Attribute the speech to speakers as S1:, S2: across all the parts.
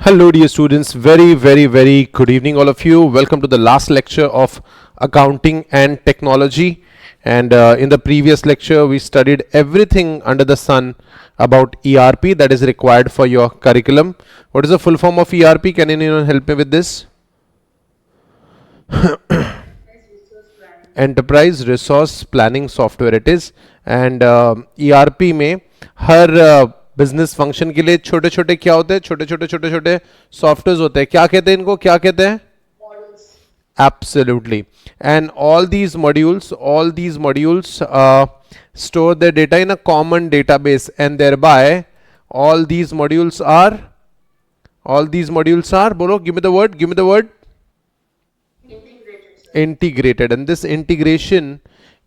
S1: Hello, dear students. Very good evening, all of you. Welcome to the last lecture of accounting and technology. And in the previous lecture, we studied everything under the sun about ERP that is required for your curriculum. What is the full form of ERP? Can anyone help me with this? Enterprise Resource Planning Software it is. And ERP में हर business function के लिए छोटे छोटे क्या होते हैं, छोटे छोटे सॉफ्टवेयर होते हैं. क्या कहते हैं इनको, क्या कहते हैं? Absolutely. And all these modules store their data in a common database, and thereby all these modules are bolo, give me the word integrated. And this integration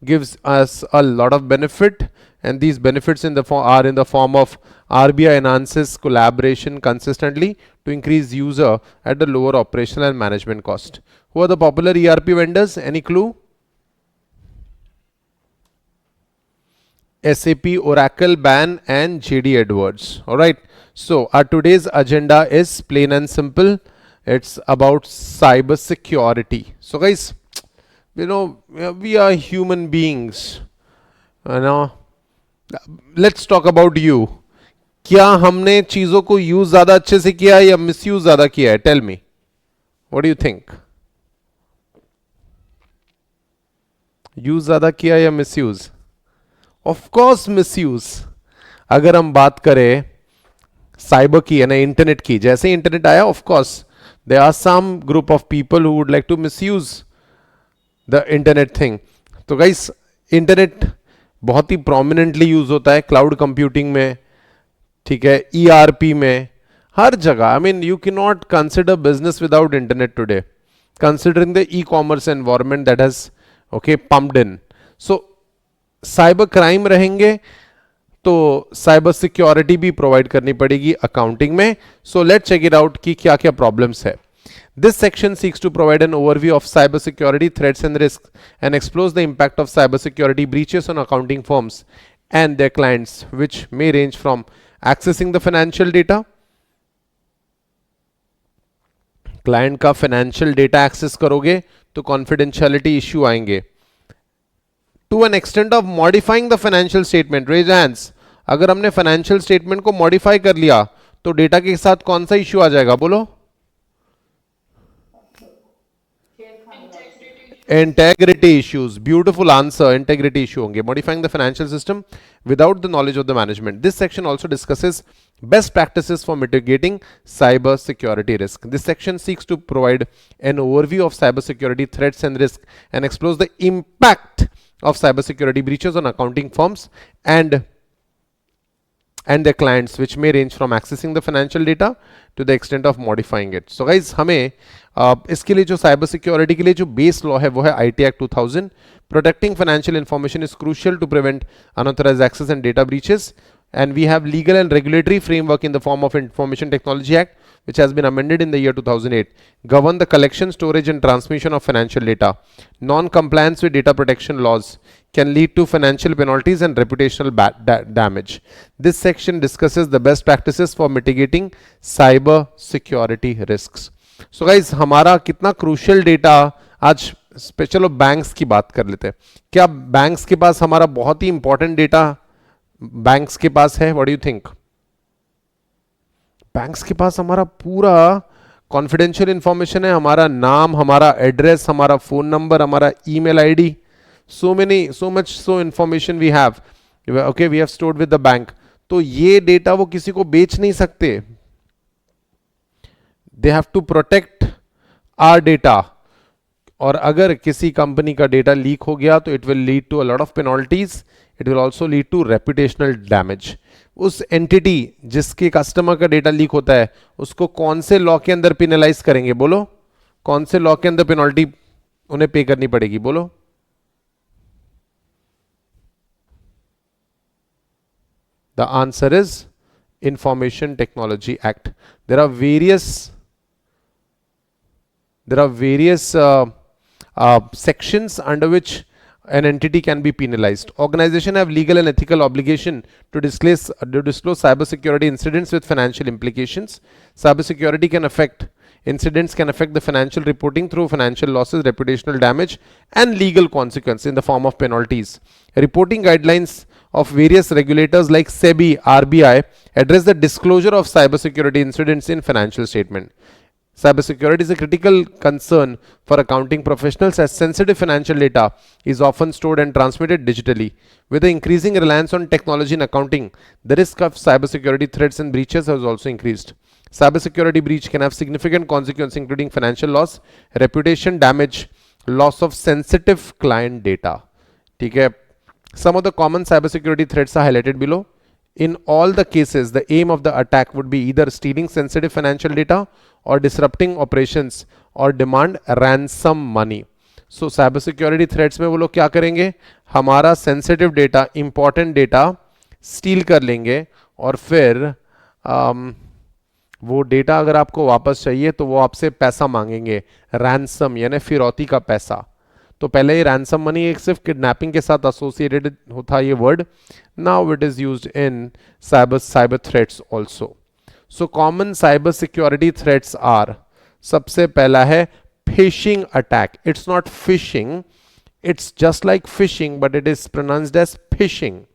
S1: gives us a lot of benefit, and these benefits are in the form of RBI enhances collaboration consistently to increase user at the lower operational and management cost. Who are the popular ERP vendors? Any clue? SAP, Oracle, BAN, and JD Edwards. All right. So our today's agenda is plain and simple. It's about cyber security. So guys, we are human beings. Let's talk about you. क्या हमने चीजों को use ज्यादा अच्छे से किया है या मिसयूज ज्यादा किया है? Tell me, what do you think? Use ज्यादा किया या मिसयूज? Of course misuse. अगर हम बात करें साइबर की, है ना, इंटरनेट की, जैसे ही इंटरनेट आया, of course there are some group of people who would like to misuse the internet thing. तो गाइस, इंटरनेट बहुत ही प्रोमिनेंटली यूज होता है क्लाउड कंप्यूटिंग में, ठीक है, ईआरपी में, हर जगह. I mean, you can not consider business without internet today, considering the e commerce environment that has pumped in. So cyber crime रहेंगे तो साइबर सिक्योरिटी भी प्रोवाइड करनी पड़ेगी अकाउंटिंग में. So let's check it out कि क्या क्या problems है. This section seeks to provide an overview of cybersecurity threats and risks and explores the impact of cybersecurity breaches on accounting firms and their clients, which may range from accessing the financial data. Client का financial data access करोगे तो confidentiality issue आएंगे. To an extent of modifying the financial statement. Raise hands. अगर हमने financial statement को modify कर लिया तो डेटा के साथ कौन सा issue आ जाएगा? बोलो. Integrity issues. Beautiful answer. Integrity issue होंगे. Modifying the financial system without the knowledge of the management. This section also discusses best practices for mitigating cyber security risk. This section seeks to provide an overview of cyber security threats and risks and explores the impact of cyber security breaches on accounting firms and their clients, which may range from accessing the financial data to the extent of modifying it. So guys, हमें इसके लिए जो cyber security के लिए जो base law है वो है IT act 2000. Protecting financial information is crucial to prevent unauthorised access and data breaches, and we have legal and regulatory framework in the form of Information Technology Act, which has been amended in the year 2008, govern the collection, storage and transmission of financial data. Non-compliance with data protection laws can lead to financial penalties and reputational damage. This section discusses the best practices for mitigating cyber security risks. So guys, हमारा कितना crucial data आज, चलो banks की बात कर लेते हैं. क्या बैंक्स के पास हमारा बहुत ही इंपॉर्टेंट डेटा बैंक्स के पास है? What do you think? Banks के पास हमारा पूरा कॉन्फिडेंशियल इंफॉर्मेशन है, हमारा नाम, हमारा एड्रेस, हमारा फोन नंबर, हमारा email ID, so much information we have. Okay, we have stored with the bank. तो ये डेटा वो किसी को बेच नहीं सकते. They have to protect our data. और अगर किसी कंपनी का डेटा लीक हो गया तो it will lead to a lot of penalties. It will also lead to reputational damage. उस एंटिटी जिसके कस्टमर का डेटा लीक होता है उसको कौन से लॉ के अंदर पेनलाइज करेंगे? बोलो, कौन से लॉ के अंदर पेनल्टी उन्हें पे करनी पड़ेगी? बोलो. The answer is information technology act. There are various sections under which an entity can be penalized. Organizations have legal and ethical obligation to disclose cybersecurity incidents with financial implications. Cybersecurity can affect incidents can affect the financial reporting through financial losses, reputational damage, and legal consequence in the form of penalties. Reporting guidelines of various regulators like SEBI, RBI address the disclosure of cybersecurity incidents in financial statement. Cybersecurity is a critical concern for accounting professionals as sensitive financial data is often stored and transmitted digitally. With the increasing reliance on technology in accounting, the risk of cybersecurity threats and breaches has also increased. Cybersecurity breach can have significant consequences including financial loss, reputation damage, loss of sensitive client data. ठीक है. Some of the common cybersecurity threats are highlighted below. In all the cases, the aim of the attack would be either stealing sensitive financial data or disrupting operations or demand ransom money. So cybersecurity threats में वो लोग क्या करेंगे, हमारा sensitive data, important data steal कर लेंगे और फिर वो डेटा अगर आपको वापस चाहिए तो वो आपसे पैसा मांगेंगे, रैंसम यानी फिरौती का पैसा. तो पहले ये रैंसम मनी एक सिर्फ किडनैपिंग के साथ एसोसिएटेड होता ये word. Now it is used in cyber threats also. So common cyber security threats are, सबसे पहला है phishing attack. It's not phishing, it's just like phishing, but it is pronounced as phishing.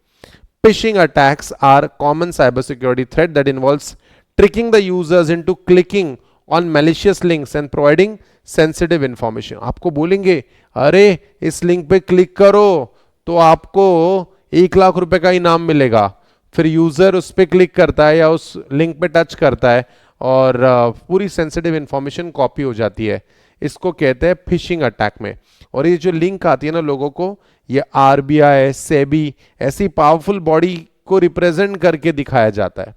S1: Phishing attacks are common cybersecurity threat that involves tricking the users into clicking on malicious links and providing sensitive information. आपको बोलेंगे अरे इस link पे click करो तो आपको 1 लाख रुपए का इनाम मिलेगा. फिर यूजर उस पर क्लिक करता है या उस लिंक पे टच करता है और पूरी सेंसिटिव इंफॉर्मेशन कॉपी हो जाती है. इसको कहते हैं फिशिंग अटैक में. और ये जो लिंक आती है ना लोगों को, ये आरबीआई, सेबी ऐसी पावरफुल बॉडी को रिप्रेजेंट करके दिखाया जाता है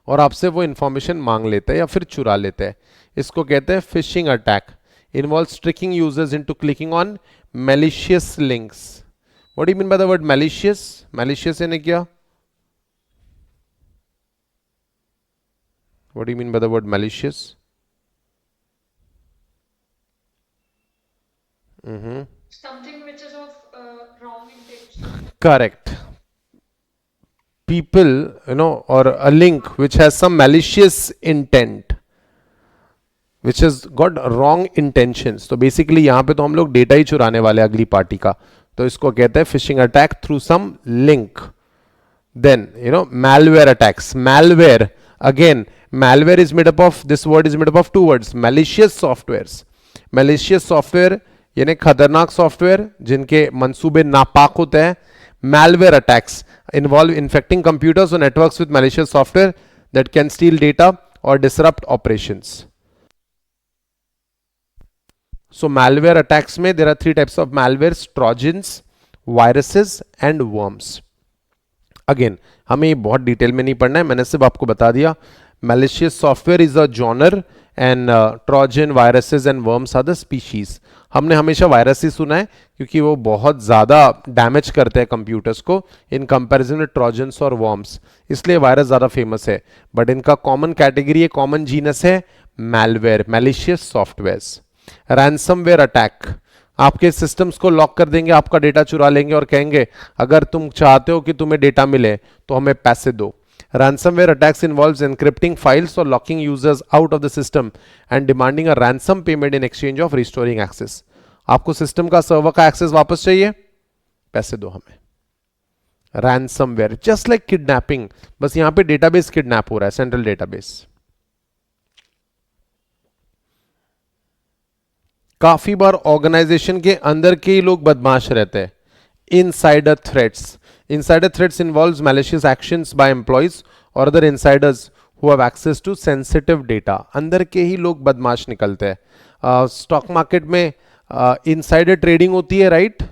S1: और आपसे वो इंफॉर्मेशन मांग लेते हैं या फिर चुरा लेते हैं. इसको कहते हैं phishing attack. Involves tricking users into clicking on malicious links. What do you mean by the word malicious? Malicious यानी क्या? What do you mean by the word malicious?
S2: Something which is of wrong intention.
S1: Correct. People, or a link which has some malicious intent, which has got wrong intentions. तो basically यहाँ पे तो हम लोग data ही चुराने वाले अगली party का, तो इसको कहते हैं phishing attack through some link. Then, malware attacks. Malware, again, malware is made up of, this word is made up of two words, malicious softwares. Malicious software यानी खतरनाक सॉफ्टवेयर जिनके मंसूबे नापाक होते हैं. Malware attacks involve infecting computers or networks with malicious software that can steal data or disrupt operations. So malware attacks में there are three types of malwares: trojans, viruses and worms. Again, हमें ये बहुत detail में नहीं पढ़ना है, मैंने सिर्फ आपको बता दिया. Malicious software is a genre and Trojan, viruses and worms are the species. हमने हमेशा वायरस ही सुना है क्योंकि वो बहुत ज़्यादा डैमेज करते हैं कंप्यूटर्स को इन कंपैरिजन में ट्रोजन्स और वॉर्म्स, इसलिए वायरस ज़्यादा फेमस है. बट इनका कॉमन कैटेगरी है, कॉमन जीनस है malware, malicious softwares. Ransomware attack, आपके सिस्टम्स को लॉक कर देंगे, आपका डेटा चुरा लेंगे और कहेंगे अगर तुम चाहते हो कि तुम्हें डेटा मिले तो हमें पैसे दो. Ransomware attacks involves encrypting files or locking users out of the system and demanding a ransom payment in exchange of restoring access. आपको सिस्टम का सर्वर का एक्सेस वापस चाहिए, पैसे दो हमें. Ransomware, just like kidnapping, बस यहां पे डेटाबेस किडनैप हो रहा है, सेंट्रल डेटाबेस. काफी बार ऑर्गेनाइजेशन के अंदर के ही लोग बदमाश रहते हैं. Insider threats. Insider threats involves malicious actions by employees or other insiders who have access to sensitive data. अंदर के ही लोग बदमाश निकलते हैं. स्टॉक मार्केट में इनसाइडर ट्रेडिंग होती है, राइट?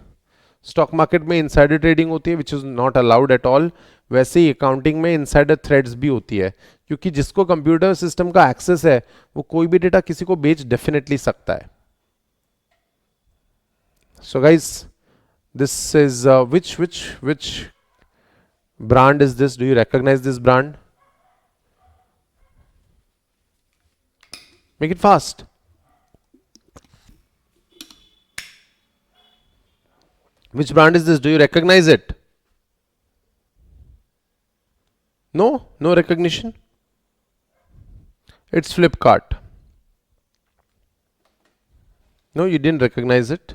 S1: स्टॉक मार्केट में इनसाइडर ट्रेडिंग होती है which is not allowed at all. वैसे ही अकाउंटिंग में इनसाइडर थ्रेड्स भी होती है क्योंकि जिसको कंप्यूटर सिस्टम का एक्सेस है वो कोई भी डेटा किसी को बेच डेफिनेटली सकता है. So guys, this is which brand is this? Do you recognize this brand? Make it fast. Which brand is this? Do you recognize it? No, no recognition. It's Flipkart. No, you didn't recognize it.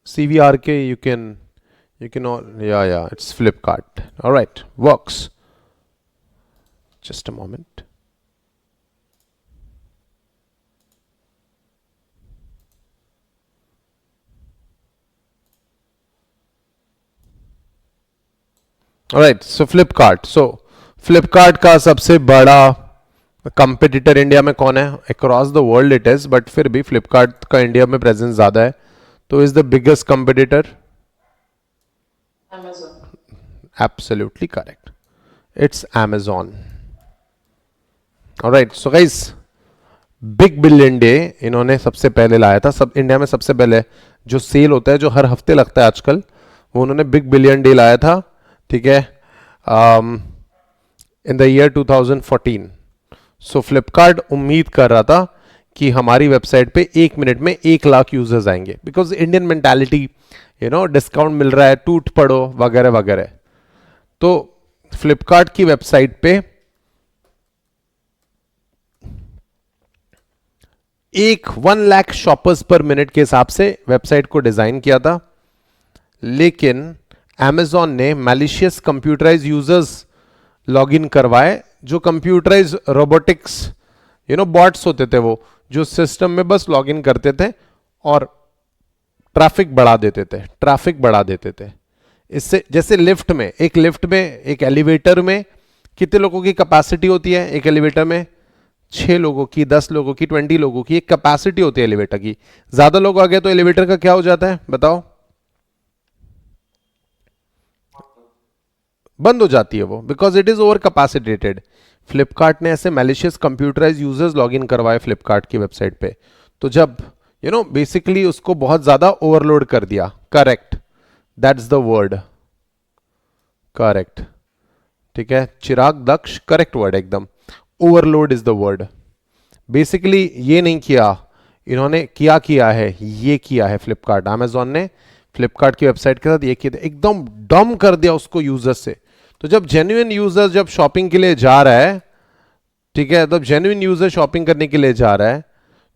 S1: CVRK, you can all, yeah, it's Flipkart. All right, works. Just a moment. Alright, so Flipkart. So Flipkart का सबसे बड़ा competitor India में कौन है? Across the world it is, but फिर भी फ्लिपकार्ट का India में प्रेजेंस ज्यादा है. तो is the biggest competitor?
S2: Amazon.
S1: Absolutely correct. It's Amazon. Alright, so guys, big billion day इन्होंने सबसे पहले लाया था. सब इंडिया में सबसे पहले जो सेल होता है, जो हर हफ्ते लगता है आजकल, वो उन्होंने बिग बिलियन डे लाया था. ठीक है, इन द ईयर 2014. सो फ्लिपकार्ट उम्मीद कर रहा था कि हमारी वेबसाइट पे 1 मिनट में 1 लाख यूजर्स आएंगे, बिकॉज इंडियन मेंटालिटी, डिस्काउंट मिल रहा है, टूट पड़ो वगैरह वगैरह. तो फ्लिपकार्ट की वेबसाइट पे 1 लाख शॉपर्स पर मिनट के हिसाब से वेबसाइट को डिजाइन किया था. लेकिन Amazon ने malicious computerise users log in करवाए, जो कंप्यूटराइज रोबोटिक्स बॉट्स होते थे, वो जो सिस्टम में बस लॉग इन करते थे और ट्रैफिक बढ़ा देते थे. इससे जैसे लिफ्ट में एक एलिवेटर में कितने लोगों की कैपेसिटी होती है? एक एलिवेटर में 6 लोगों की, 10 लोगों की, 20 लोगों की एक कैपेसिटी होती है एलिवेटर की. ज्यादा लोग आ गए तो एलिवेटर का क्या हो जाता है बताओ? बंद हो जाती है वो, because it is over capacitated. Flipkart ने ऐसे malicious computerise users log in करवाए फ्लिपकार्ट की वेबसाइट पे. तो जब बेसिकली उसको बहुत ज्यादा ओवरलोड कर दिया. Correct, that's the word, correct. ठीक है, चिराग दक्ष, करेक्ट वर्ड एकदम. Overload is the word. Basically ये नहीं किया इन्होंने, किया है फ्लिपकार्ट, अमेजॉन ने फ्लिपकार्ट की वेबसाइट के साथ ये किया, एकदम डम कर दिया उसको यूजर से. तो जब जेन्युइन यूजर जब शॉपिंग के लिए जा रहा है, ठीक है, तब जेन्युइन यूजर शॉपिंग करने के लिए जा रहा है,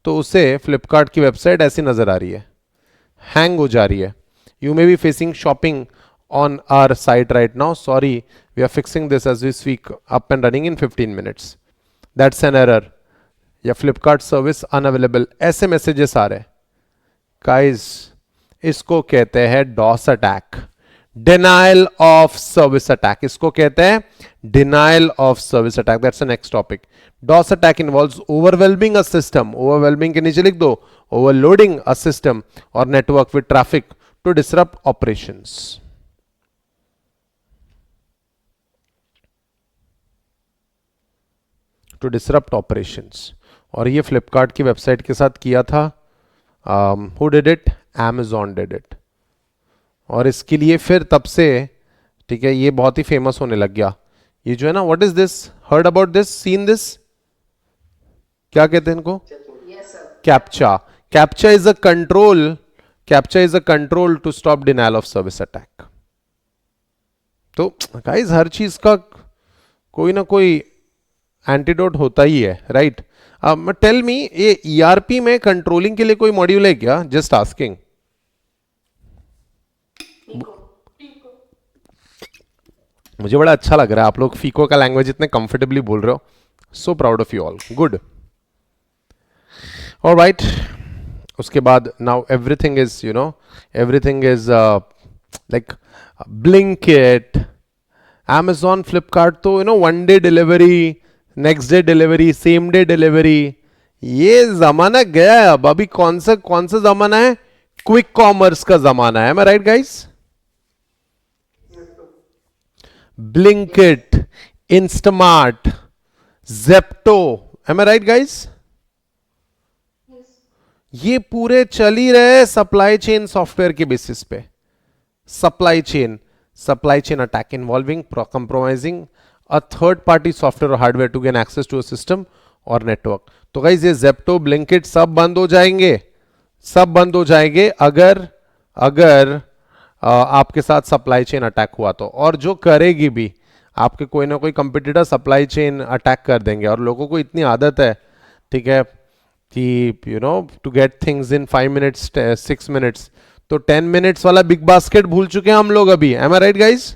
S1: तो उसे फ्लिपकार्ट की वेबसाइट ऐसी नजर आ रही है, हैंग हो जा रही है. You may be facing shopping on our site right now, sorry, we are fixing this as we speak, up and running in 15 minutes. That's an error, या फ्लिपकार्ट सर्विस अनअवेलेबल, ऐसे मैसेजेस आ रहे. Guys, इसको कहते हैं DoS attack, denial of service attack. इसको कहते हैं denial of service attack. That's the next topic. DoS attack involves overwhelming a system, overwhelming के नीचे लिख दो, ओवरलोडिंग अ सिस्टम और network with traffic to disrupt operations. To disrupt operations. और ये फ्लिपकार्ट की वेबसाइट के साथ किया था. Who did it? Amazon did it. और इसके लिए फिर तब से, ठीक है, ये बहुत ही फेमस होने लग गया. ये जो है ना, what is this? Heard about this? Seen this? क्या कहते हैं इनको? Captcha. Captcha is a control to stop denial of service attack. तो गाइस, हर चीज का कोई ना कोई एंटीडोट होता ही है, राइट? टेल मी, ये ERP में कंट्रोलिंग के लिए कोई मॉड्यूल है क्या? Just asking. मुझे बड़ा अच्छा लग रहा है आप लोग फीको का लैंग्वेज इतने कंफर्टेबली बोल रहे हो. So proud of you all, good. Alright, उसके बाद now everything is like Blinkit, Amazon, Flipkart, तो 1 day delivery, next day delivery, same day delivery. ये जमाना गया है अब. अभी कौन सा जमाना है? क्विक कॉमर्स का जमाना है. मैं right guys? Blinkit, Instamart, Zepto, am I right guys? ये पूरे चल ही रहे सप्लाई चेन सॉफ्टवेयर के बेसिस पे. Supply chain attack involving compromising a third party software or hardware to gain access to a system or network. तो गाइस, ये जेप्टो, ब्लिंकिट सब बंद हो जाएंगे अगर अगर आपके साथ सप्लाई चेन अटैक हुआ तो, और जो करेगी भी, आपके कोई ना कोई कंपटीटर सप्लाई चेन अटैक कर देंगे, और लोगों को इतनी आदत है, ठीक है, कि to get things in 5 minutes 6 minutes, तो 10 मिनट्स वाला बिग बास्केट भूल चुके हैं हम लोग अभी। Am I right guys?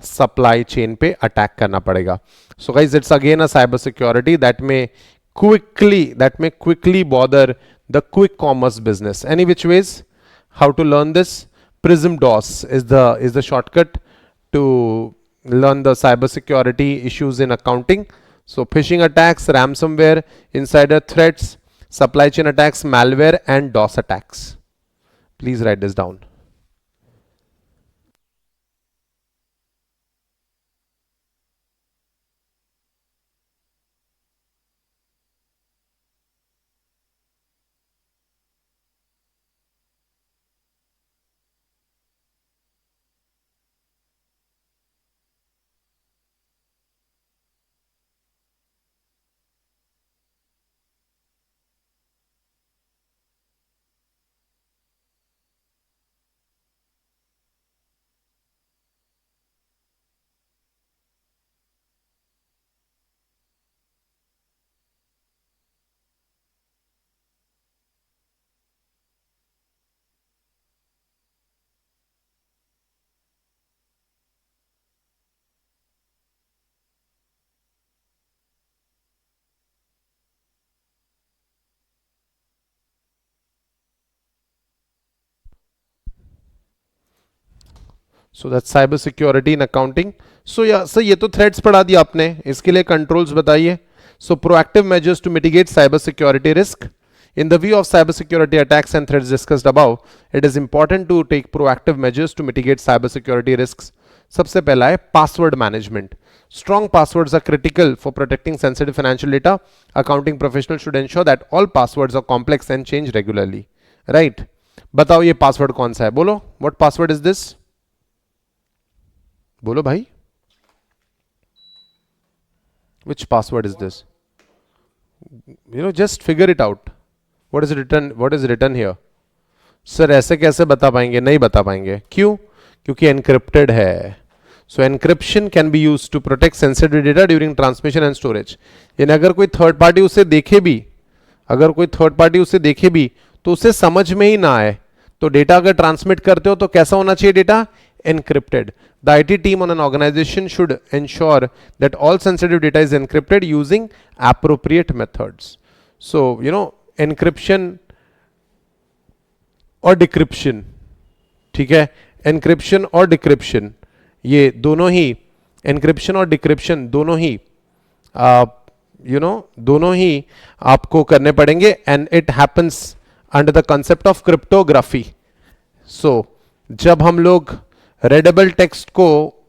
S1: Supply chain पे अटैक करना पड़ेगा। So guys it's again a cyber security that में quickly bother the quick commerce business. Any which ways, how to learn this? Prism DOS is the shortcut to learn the cybersecurity issues in accounting. So phishing attacks, ransomware, insider threats, supply chain attacks, malware, and DOS attacks. Please write this down. So that cyber security in accounting. So या sir, ये तो threads पढ़ा दिया आपने, इसके लिए controls बताइए। So proactive measures to mitigate cyber security risk. In the view of cybersecurity attacks and threats discussed above, it is important to take proactive measures to mitigate cybersecurity risks. सबसे पहला है password management. Strong passwords are critical for protecting sensitive financial data. Accounting professionals should ensure that all passwords are complex and change regularly. Right? बताओ ये password कौन सा है? बोलो. What password is this? बोलो भाई. Which password is this? Just figure it out. What is written here? Sir ऐसे कैसे बता पाएंगे? नहीं बता पाएंगे। क्यों? क्योंकि एनक्रिप्टेड है। So encryption can be use to protect sensitive data during transmission and storage. यानी अगर कोई थर्ड पार्टी उसे देखे भी तो उसे समझ में ही ना आए, तो डेटा अगर ट्रांसमिट करते हो तो कैसा होना चाहिए data? Encrypted. The IT team on an organization should ensure that all sensitive data is encrypted using appropriate methods. So, encryption और डिक्रिप्शन, ठीक है, एनक्रिप्शन और डिक्रिप्शन, ये दोनों ही, एनक्रिप्शन और डिक्रिप्शन दोनों ही दोनों ही आपको करने पड़ेंगे, and it happens under the concept of cryptography. So जब हम लोग रेडेबल टेक्स्ट को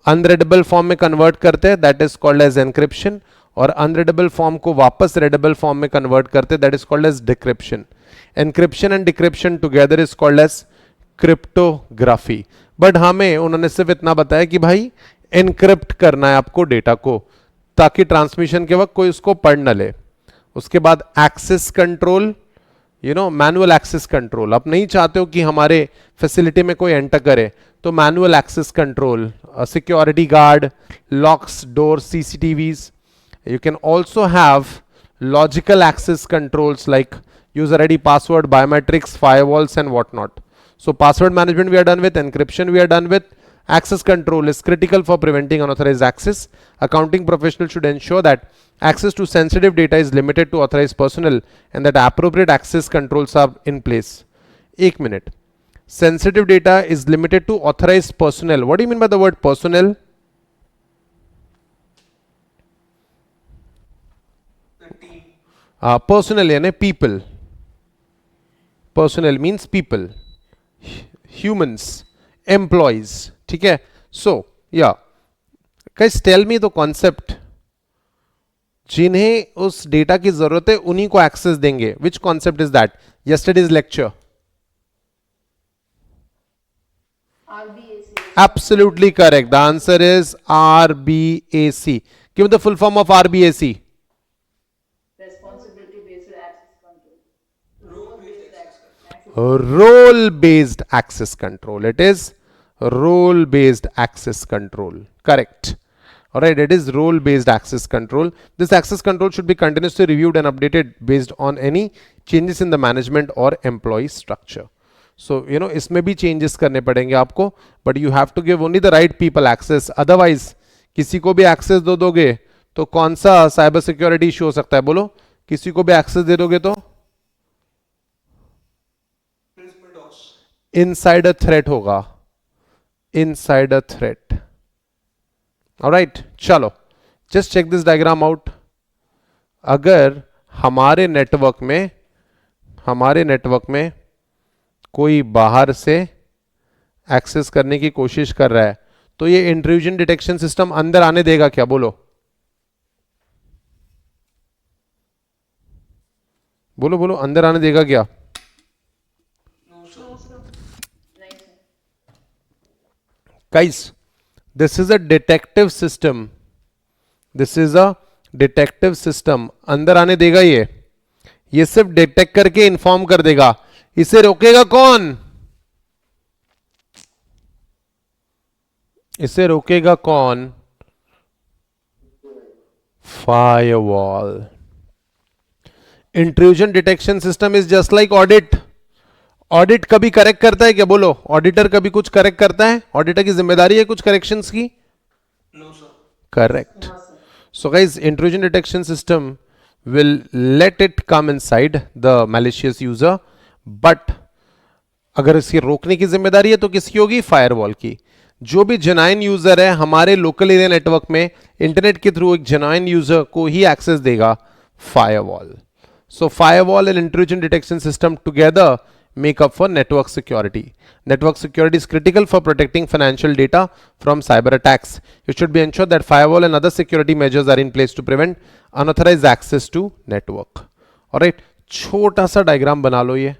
S1: अनरेडेबल फॉर्म में कन्वर्ट करते हैं, that is called as encryption, और अनरेडेबल फॉर्म को वापस रेडेबल फॉर्म में कन्वर्ट करते हैं, that is called as decryption. Encryption and decryption together is called as cryptography. But हमें उन्होंने सिर्फ इतना बताया कि भाई एनक्रिप्ट करना है आपको डेटा को, ताकि ट्रांसमिशन के वक्त कोई उसको पढ़ न ले। उसके बाद access control, manual access control. आप नहीं चाहते हो कि हमारे फैसिलिटी में कोई एंटर करे, तो manual access control, security guard, locks, door, CCTVs. You can also have logical access controls like user ID, password, biometrics, firewalls, and whatnot. So password management we are done with, encryption we are done with. Access control is critical for preventing unauthorized access. Accounting professionals should ensure that access to sensitive data is limited to authorized personnel and that appropriate access controls are in place. 1 minute. Sensitive data is limited to authorized personnel. What do you mean by the word personnel? Personnel यानी people. Personnel means people, humans, employees. ठीक है? So, yeah. Guys, tell me the concept. जिन्हें उस data की जरूरत है उन्हीं को एक्सेस देंगे. Which concept is that? Yesterday's lecture.
S3: RBAC.
S1: Absolutely correct. The answer is RBAC. Give me the full form of RBAC.
S3: Responsibility based access control.
S4: Rule based
S1: role based access control. It is role based access control. Correct. All right, it is role based access control. This access control should be continuously reviewed and updated based on any changes in the management or employee structure. So इसमें भी changes करने पड़ेंगे आपको, but you have to give only the right people access. Otherwise किसी को भी access दो दोगे तो कौन सा साइबर सिक्योरिटी इशू हो सकता है? बोलो, किसी को भी एक्सेस दे दोगे तो इनसाइडर थ्रेट होगा, इनसाइडर थ्रेट. ऑलराइट, चलो just check this diagram out. अगर हमारे नेटवर्क में कोई बाहर से एक्सेस करने की कोशिश कर रहा है तो ये इंट्रूजन डिटेक्शन सिस्टम अंदर आने देगा क्या? बोलो बोलो बोलो, अंदर आने देगा क्या? Guys, this is a detective system. This is a detective system. अंदर आने देगा ये सिर्फ डिटेक्ट करके इंफॉर्म कर देगा. इसे रोकेगा कौन? इसे रोकेगा कौन? Firewall. Intrusion detection system is just like audit. Audit कभी करेक्ट करता है क्या? बोलो, ऑडिटर कभी कुछ करेक्ट करता है? ऑडिटर की जिम्मेदारी है कुछ करेक्शंस की? No sir. Correct. So guys, intrusion detection system will let it come inside the malicious user, but अगर इसकी रोकने की जिम्मेदारी है तो किसकी होगी? फायरवॉल की. जो भी जेन्युइन यूजर है हमारे लोकल एरिया नेटवर्क में इंटरनेट के थ्रू एक जेन्युइन यूजर को ही एक्सेस देगा firewall. So firewall and intrusion detection system together make up for network security. Network security is critical for protecting financial data from cyber attacks. You should be ensured that firewall and other security measures are in place to prevent unauthorized access to network. Alright, छोटा सा diagram बना लो ये.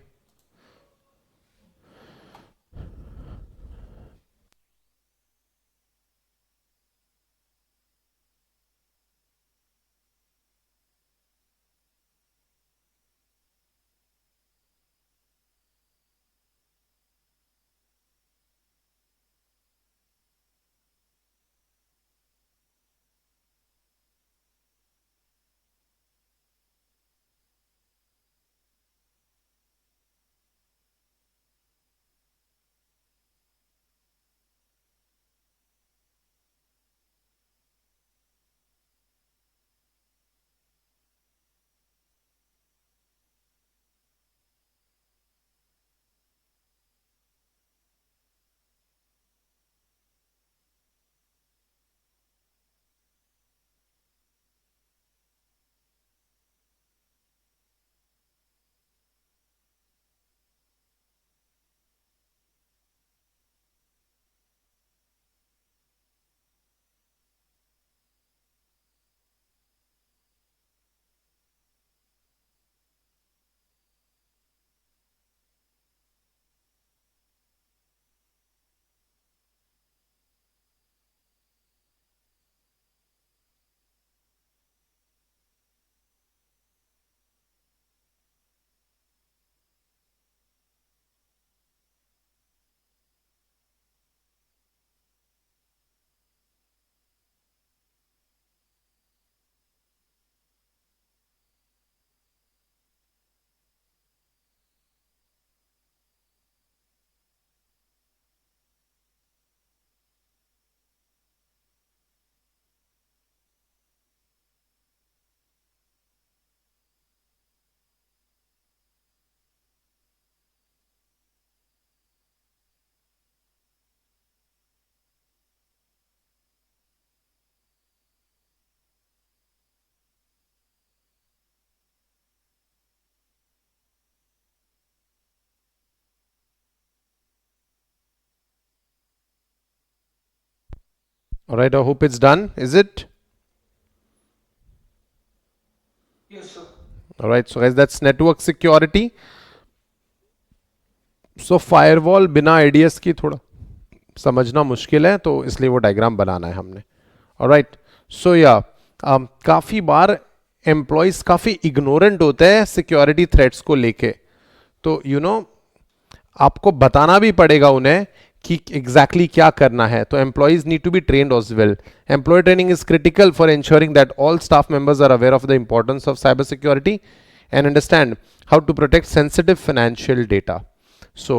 S1: Alright, I hope it's done. Is it?
S3: Yes, sir.
S1: Alright, so guys, that's network security. So firewall बिना IDS की थोड़ा समझना मुश्किल है, तो इसलिए वो डायग्राम बनाना है हमने. Alright, so yeah, काफ़ी बार एम्प्लॉयज़ काफ़ी इग्नोरेंट होते हैं सिक्योरिटी थ्रेट्स को लेके. तो आपको बताना भी पड़ेगा उन्हें कि एग्जैक्टली क्या करना है. तो employees need to be trained as well. Employee training is critical for ensuring that all staff members are aware of the importance of cyber security and understand how to protect sensitive financial data. So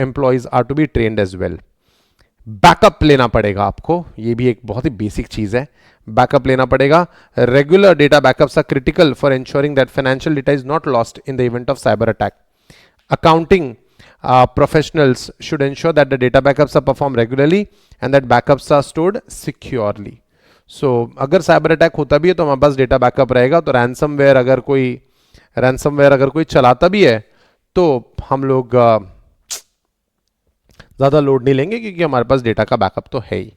S1: employees are to be trained as well. Backup लेना पड़ेगा आपको, ये भी एक बहुत ही basic चीज है. Backup लेना पड़ेगा. Regular data backups are critical for ensuring that financial data is not lost in the event of cyber attack. Accounting professionals should ensure that the data backups are performed regularly and that backups are stored securely. So अगर cyber attack होता भी है तो हमारे पास data backup रहेगा. तो ransomware अगर कोई चलाता भी है तो हम लोग ज़्यादा लोड नहीं लेंगे क्योंकि हमारे पास डेटा का बैकअप तो है ही.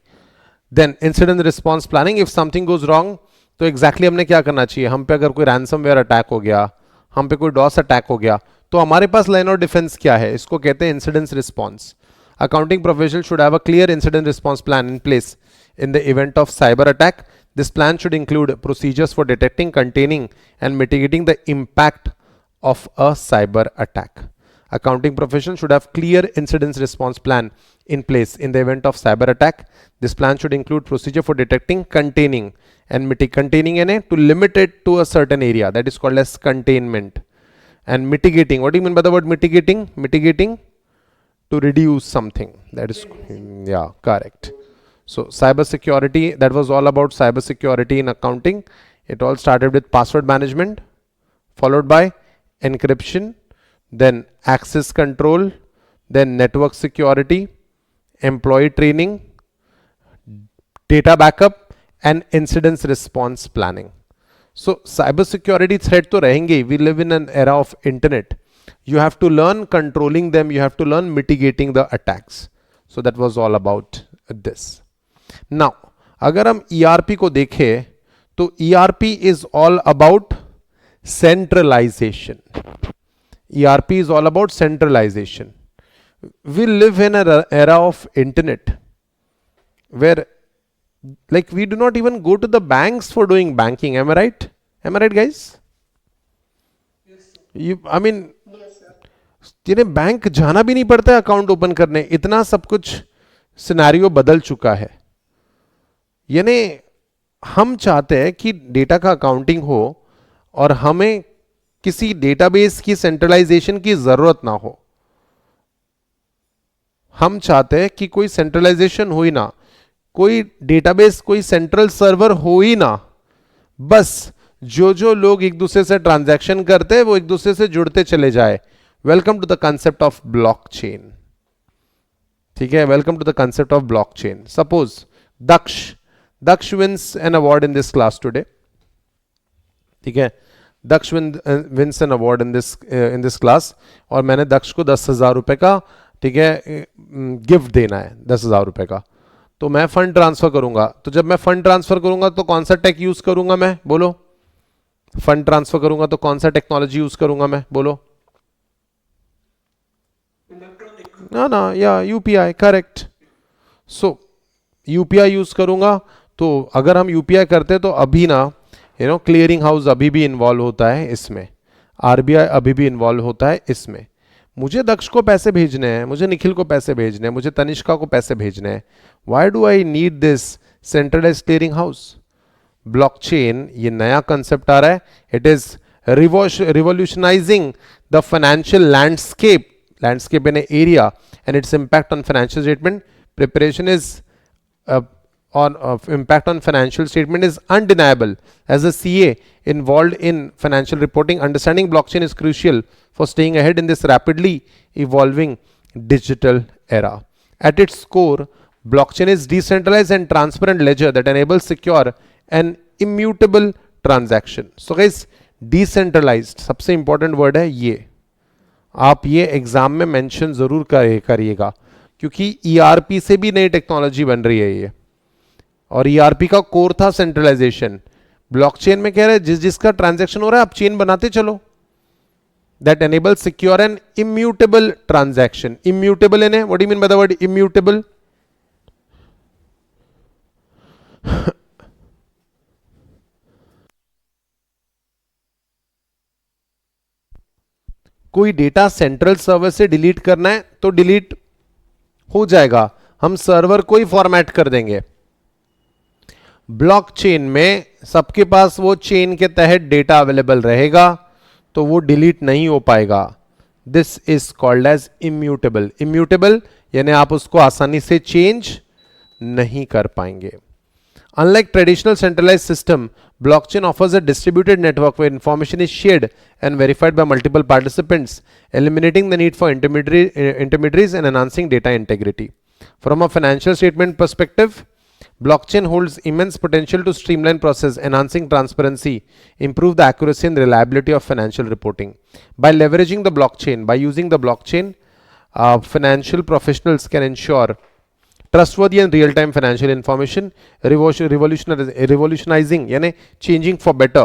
S1: Then incident response planning. If something goes wrong तो एग्जैक्टली हमने क्या करना चाहिए. हम पे अगर कोई रैंसमवेयर अटैक हो गया, हम पे कोई डॉस अटैक हो गया, तो हमारे पास लाइन ऑफ डिफेंस क्या है. इसको कहते हैं incident response. Accounting professional should have a clear incident response plan in place in the event of cyber attack. This plan should include procedures for detecting, containing, and mitigating the impact of a cyber attack. Accounting profession should have clear incident response plan in place in the event of cyber attack. This plan should include procedure for detecting, containing, and containing to limit it to a certain area. That is called as containment. And mitigating. What do you mean by the word mitigating? Mitigating to reduce something. That is, yeah, correct. So cyber security, that was all about cyber security in accounting. It all started with password management, followed by encryption, then access control, then network security, employee training, data backup, and incidents response planning. So cyber security threat to rahenge. We live in an era of internet. You have to learn controlling them. You have to learn mitigating the attacks. So that was all about this. Now अगर हम ERP को देखें तो ERP is all about centralisation. ERP is all about centralisation. We live in an era of internet where like we do not even go to the banks for doing banking. Am I right? Am I right, guys? I mean, जिन्हें bank जाना भी नहीं पड़ता है account open करने, इतना सब कुछ सिनेरियो बदल चुका है. यानी हम चाहते हैं कि डेटा का अकाउंटिंग हो और हमें किसी डेटाबेस की सेंट्रलाइजेशन की जरूरत ना हो. हम चाहते हैं कि कोई सेंट्रलाइजेशन हो ही ना, कोई डेटाबेस, कोई सेंट्रल सर्वर हो ही ना. बस जो जो लोग एक दूसरे से ट्रांजैक्शन करते हैं वो एक दूसरे से जुड़ते चले जाए. Welcome to the concept of blockchain. ठीक है, welcome to the concept of blockchain. Suppose Daksh wins an award in this class today. ठीक है, Daksh wins an award in this class और मैंने दक्ष को 10,000 रुपए का, ठीक है, गिफ्ट देना है 10,000 रुपए का. तो मैं फंड ट्रांसफर करूंगा. तो जब मैं फंड ट्रांसफर करूंगा तो कौन सा टेक यूज करूंगा मैं, बोलो. फंड ट्रांसफर करूंगा तो कौन सा टेक्नोलॉजी यूज करूंगा मैं, बोलो. ना या यूपीआई. करेक्ट. सो यूपीआई यूज करूंगा. तो अगर हम यूपीआई करते हैं तो अभी ना क्लियरिंग हाउस अभी भी इन्वॉल्व होता है इसमें, आरबीआई अभी भी इन्वॉल्व होता है इसमें. मुझे दक्ष को पैसे भेजने हैं, मुझे निखिल को पैसे भेजने हैं, मुझे तनिष्का को पैसे भेजने हैं. Why do I need this centralised clearing house? Blockchain ये नया कंसेप्ट आ रहा है. It is revolutionising the financial landscape in area and its impact on financial statement preparation is impact on financial statement is undeniable. As a CA involved in financial reporting, understanding blockchain is crucial for staying ahead in this rapidly evolving digital era. At its core, blockchain is decentralized and transparent ledger that enables secure and immutable transaction. So guys, decentralized सबसे important word है ये. आप ये exam में mention जरूर करिएगा क्योंकि ERP से भी नई टेक्नोलॉजी बन रही है ये. और ईआरपी का कोर था सेंट्रलाइजेशन. ब्लॉकचेन में कह रहे हैं जिसका ट्रांजैक्शन हो रहा है आप चेन बनाते चलो. That enable secure and immutable transaction. Immutable in है, what do you mean by the word immutable? कोई डेटा सेंट्रल सर्वर से डिलीट करना है तो डिलीट हो जाएगा, हम सर्वर को ही फॉर्मेट कर देंगे। ब्लॉकचेन में सबके पास वो चेन के तहत डेटा अवेलेबल रहेगा तो वो डिलीट नहीं हो पाएगा। This is called as immutable. Immutable यानी आप उसको आसानी से चेंज नहीं कर पाएंगे। Unlike traditional centralized system, blockchain offers a distributed network where information is shared and verified by multiple participants, eliminating the need for intermediaries and enhancing data integrity. From a financial statement perspective, blockchain holds immense potential to streamline process, enhancing transparency, improve the accuracy and reliability of financial reporting. By leveraging the blockchain, by using the blockchain, financial professionals can ensure trustworthy and real-time financial information, revolutionizing यानी changing for better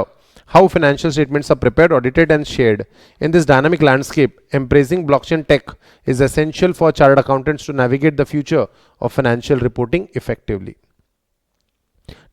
S1: how financial statements are prepared, audited and shared. In this dynamic landscape, embracing blockchain tech is essential for chartered accountants to navigate the future of financial reporting effectively.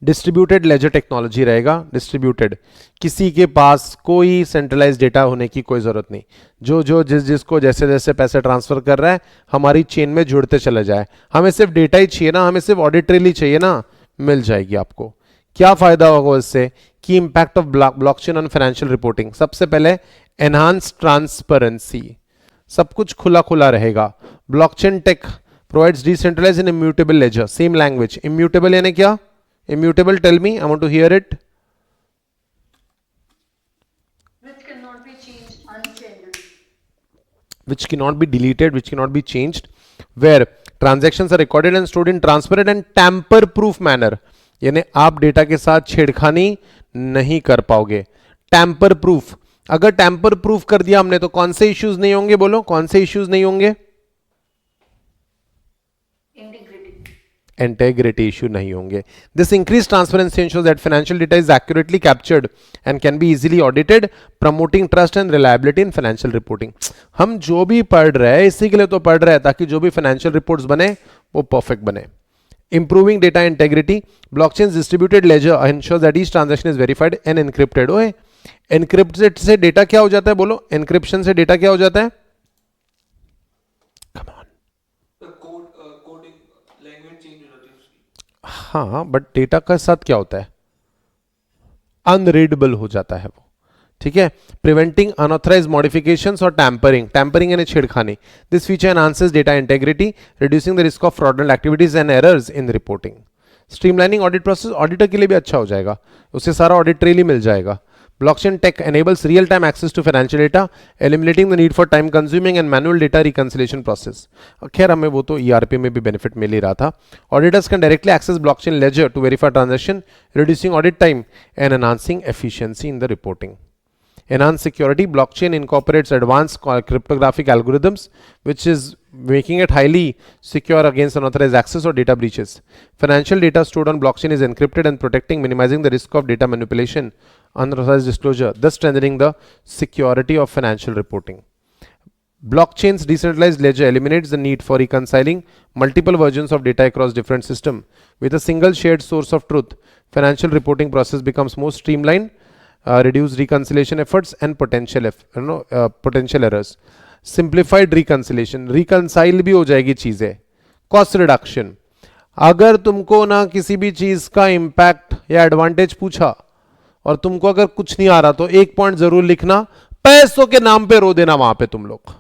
S1: Distributed laser technology रहेगा। Distributed, किसी के पास कोई centralise data होने की कोई जरूरत नहीं, जो जिसको जैसे जैसे पैसे ट्रांसफर कर रहा है हमारी चेन में जुड़ते चले जाए। हमें सिर्फ डेटा ही चाहिए ना, हमें सिर्फ ऑडिट ट्रेल ही चाहिए ना, मिल जाएगी आपको। क्या फायदा होगा इससे? Key impact of blockchain on financial reporting. सबसे पहले एनहांस ट्रांसपेरेंसी, सब कुछ खुला खुला रहेगा। Blockchain tech provides decentralised and immutable ledger. Same language, immutable यानी क्या? Immutable, tell me, I want to hear it.
S2: Which cannot be changed, unchanged.
S1: Which cannot be deleted, which cannot be changed, where transactions are recorded and stored in transparent and tamper proof manner. यानी आप data के साथ छेड़खानी नहीं कर पाओगे। Tamper proof, अगर tamper proof कर दिया हमने तो कौन से इश्यूज नहीं होंगे? बोलो कौन से इश्यूज नहीं होंगे? इंटेग्रिटी इश्यू नहीं होंगे। This increase transparency ensures that financial data is accurately captured and can be easily audited, promoting trust and reliability in financial reporting. हम जो भी पढ़ रहे हैं इसी के लिए तो पढ़ रहे हैं ताकि जो भी फाइनेंशियल रिपोर्ट्स बने वो परफेक्ट बने। Improving data integrity, blockchain's distributed ledger ensures that each transaction is verified and encrypted. ओए encrypted से डेटा क्या हो जाता है? बोलो encryption से डेटा क्या हो जाता है? हाँ, बट डेटा का साथ क्या होता है? अनरीडेबल हो जाता है वो। ठीक है, प्रिवेंटिंग अनऑथराइज्ड मॉडिफिकेशंस और टैंपरिंग। टैंपरिंग यानी छेड़खानी। This feature enhances data integrity, reducing the risk of fraudulent activities and errors in reporting. Streamlining audit process, auditor के लिए भी अच्छा हो जाएगा, उससे सारा ऑडिट ट्रेल ही मिल जाएगा। Blockchain tech enables real-time access to financial data, eliminating the need for time-consuming and manual data reconciliation process. खैर हमें वो तो ERP में भी benefit मिल ही रहा था। Auditors can directly access blockchain ledger to verify transaction, reducing audit time and enhancing efficiency in the reporting. Enhanced security, blockchain incorporates advanced cryptographic algorithms, which is making it highly secure against unauthorized access or data breaches. Financial data stored on blockchain is encrypted and protecting, minimizing the risk of data manipulation, unauthorized disclosure, thus strengthening the security of financial reporting. Blockchain's decentralized ledger eliminates the need for reconciling multiple versions of data across different systems. With a single shared source of truth, financial reporting process becomes more streamlined, reduce reconciliation efforts and potential errors. Simplified reconciliation, reconcile भी हो जाएगी चीजें। Cost reduction, अगर तुमको ना किसी भी चीज का इम्पैक्ट या एडवांटेज पूछा और तुमको अगर कुछ नहीं आ रहा तो एक पॉइंट जरूर लिखना, पैसों के नाम पे रो देना वहां पे तुम लोग।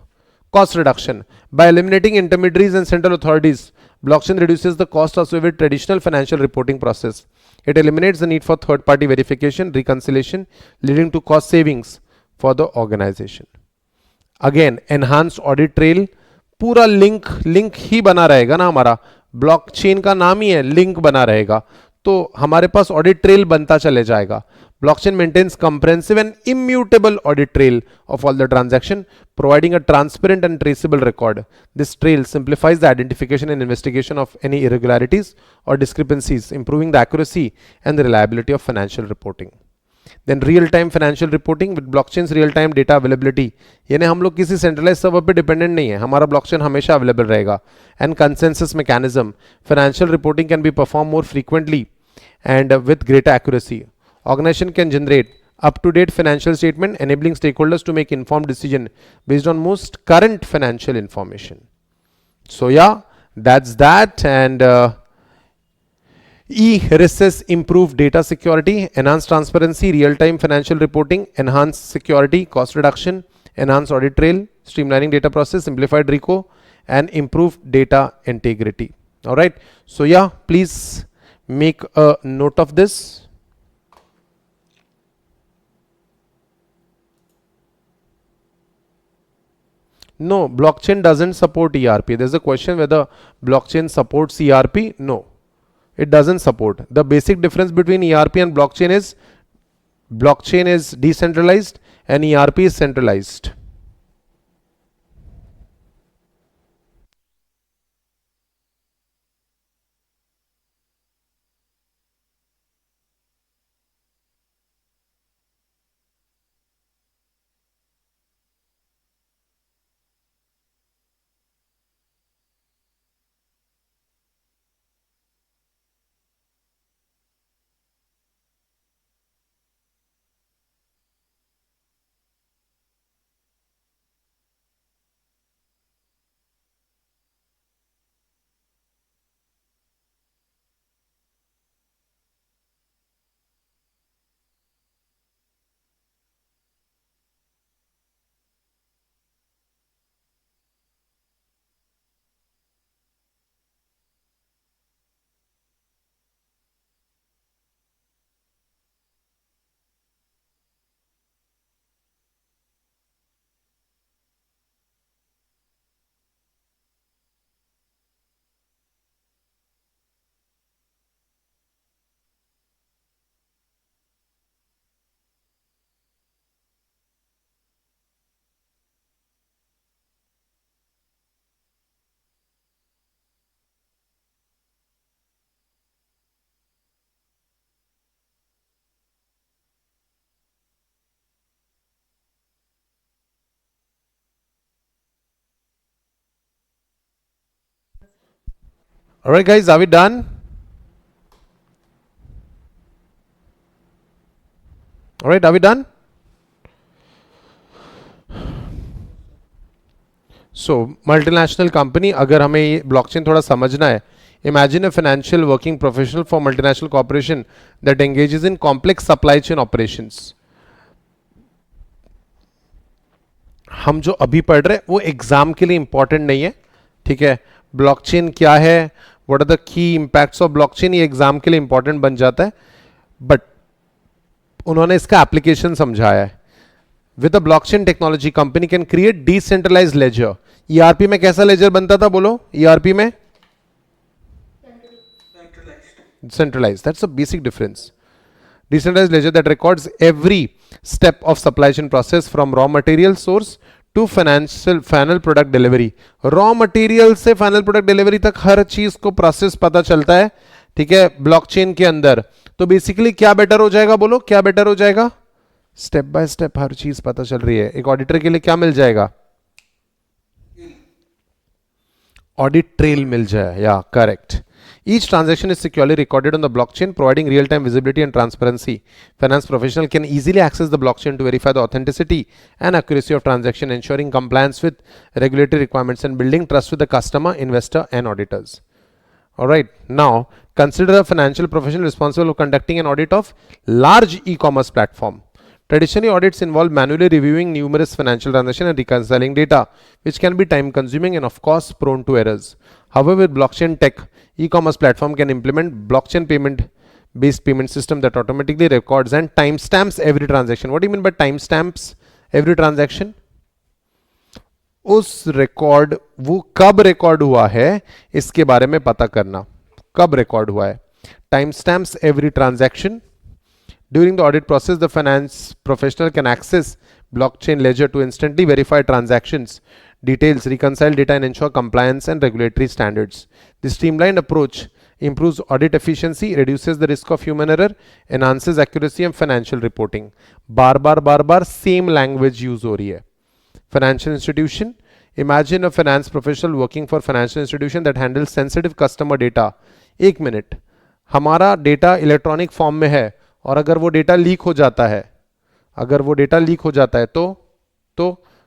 S1: Cost reduction, by eliminating intermediaries and central authorities, blockchain reduces the cost associated with traditional financial reporting process. It eliminates the need for third-party verification, reconciliation, leading to cost savings for the organization. Again, enhanced audit trail, पूरा link ही बना रहेगा ना, हमारा blockchain का नाम ही है, link बना रहेगा, तो हमारे पास ऑडिट ट्रेल बनता चले जाएगा। Blockchain maintains comprehensive and immutable audit trail of all the transaction, providing a transparent and traceable record. This trail simplifies the identification and investigation of any irregularities or discrepancies, improving the accuracy and the reliability of financial reporting. Then real-time financial reporting with blockchain's real-time data availability, यानी हम लोग किसी centralized server पे dependent नहीं है, हमारा blockchain हमेशा available रहेगा. And consensus mechanism, financial reporting can be performed more frequently and with greater accuracy. Organization can generate up-to-date financial statement, enabling stakeholders to make informed decision based on most current financial information. So yeah, that's that. And E-RISES improve data security, enhance transparency, real-time financial reporting, enhance security, cost reduction, enhance audit trail, streamlining data process, simplified RICO, and improve data integrity. All right. So yeah, please make a note of this. No, blockchain doesn't support ERP. There's a question whether blockchain supports ERP. No, it doesn't support. The basic difference between ERP and blockchain is decentralized and ERP is centralized. All right, guys, are we done? All right, are we done? So multinational company, अगर हमें ये blockchain थोड़ा समझना है, imagine a financial working professional for multinational corporation that engages in complex supply chain operations. हम जो अभी पढ़ रहे हैं वो एग्जाम के लिए इंपॉर्टेंट नहीं है, ठीक है. ब्लॉकचेन क्या है, what are the key impacts of blockchain, ये एग्जाम के लिए इंपॉर्टेंट बन जाता है, बट उन्होंने इसका एप्लीकेशन समझाया है. With a blockchain technology, company can create decentralized ledger. ERP में कैसा लेजर बनता था बोलो? ERP में centralized. That's a basic difference. Decentralized ledger that records every step of supply chain process from raw material source to final product delivery. Raw material से final product delivery तक हर चीज को प्रोसेस पता चलता है, ठीक है, ब्लॉकचेन के अंदर. तो बेसिकली क्या बेटर हो जाएगा बोलो, क्या बेटर हो जाएगा? स्टेप बाय स्टेप हर चीज पता चल रही है. एक ऑडिटर के लिए क्या मिल जाएगा? ऑडिट ट्रेल मिल जाए. या correct. Each transaction is securely recorded on the blockchain, providing real-time visibility and transparency. Finance professional can easily access the blockchain to verify the authenticity and accuracy of transaction, ensuring compliance with regulatory requirements and building trust with the customer, investor, and auditors. All right. Now, consider a financial professional responsible for conducting an audit of large e-commerce platform. Traditionally, audits involve manually reviewing numerous financial transactions and reconciling data, which can be time-consuming and, of course, prone to errors. However, with blockchain tech, e-commerce platform can implement blockchain payment-based payment system that automatically records and timestamps every transaction. What do you mean by timestamps every transaction? उस record, वो कब record हुआ है इसके बारे में पता करना, कब रिकॉर्ड हुआ है. Timestamps every transaction. During the audit process, the finance professional can access blockchain ledger to instantly verify transactions details, reconcile data, and ensure compliance and regulatory standards. This streamlined approach improves audit efficiency, reduces the risk of human error, enhances accuracy and financial reporting. बार-बार same language use हो रही है. Financial institution. Imagine a finance professional working for financial institution that handles sensitive customer data. एक minute, हमारा data electronic form में है और अगर वो डेटा लीक हो जाता है अगर वो डेटा लीक हो जाता है तो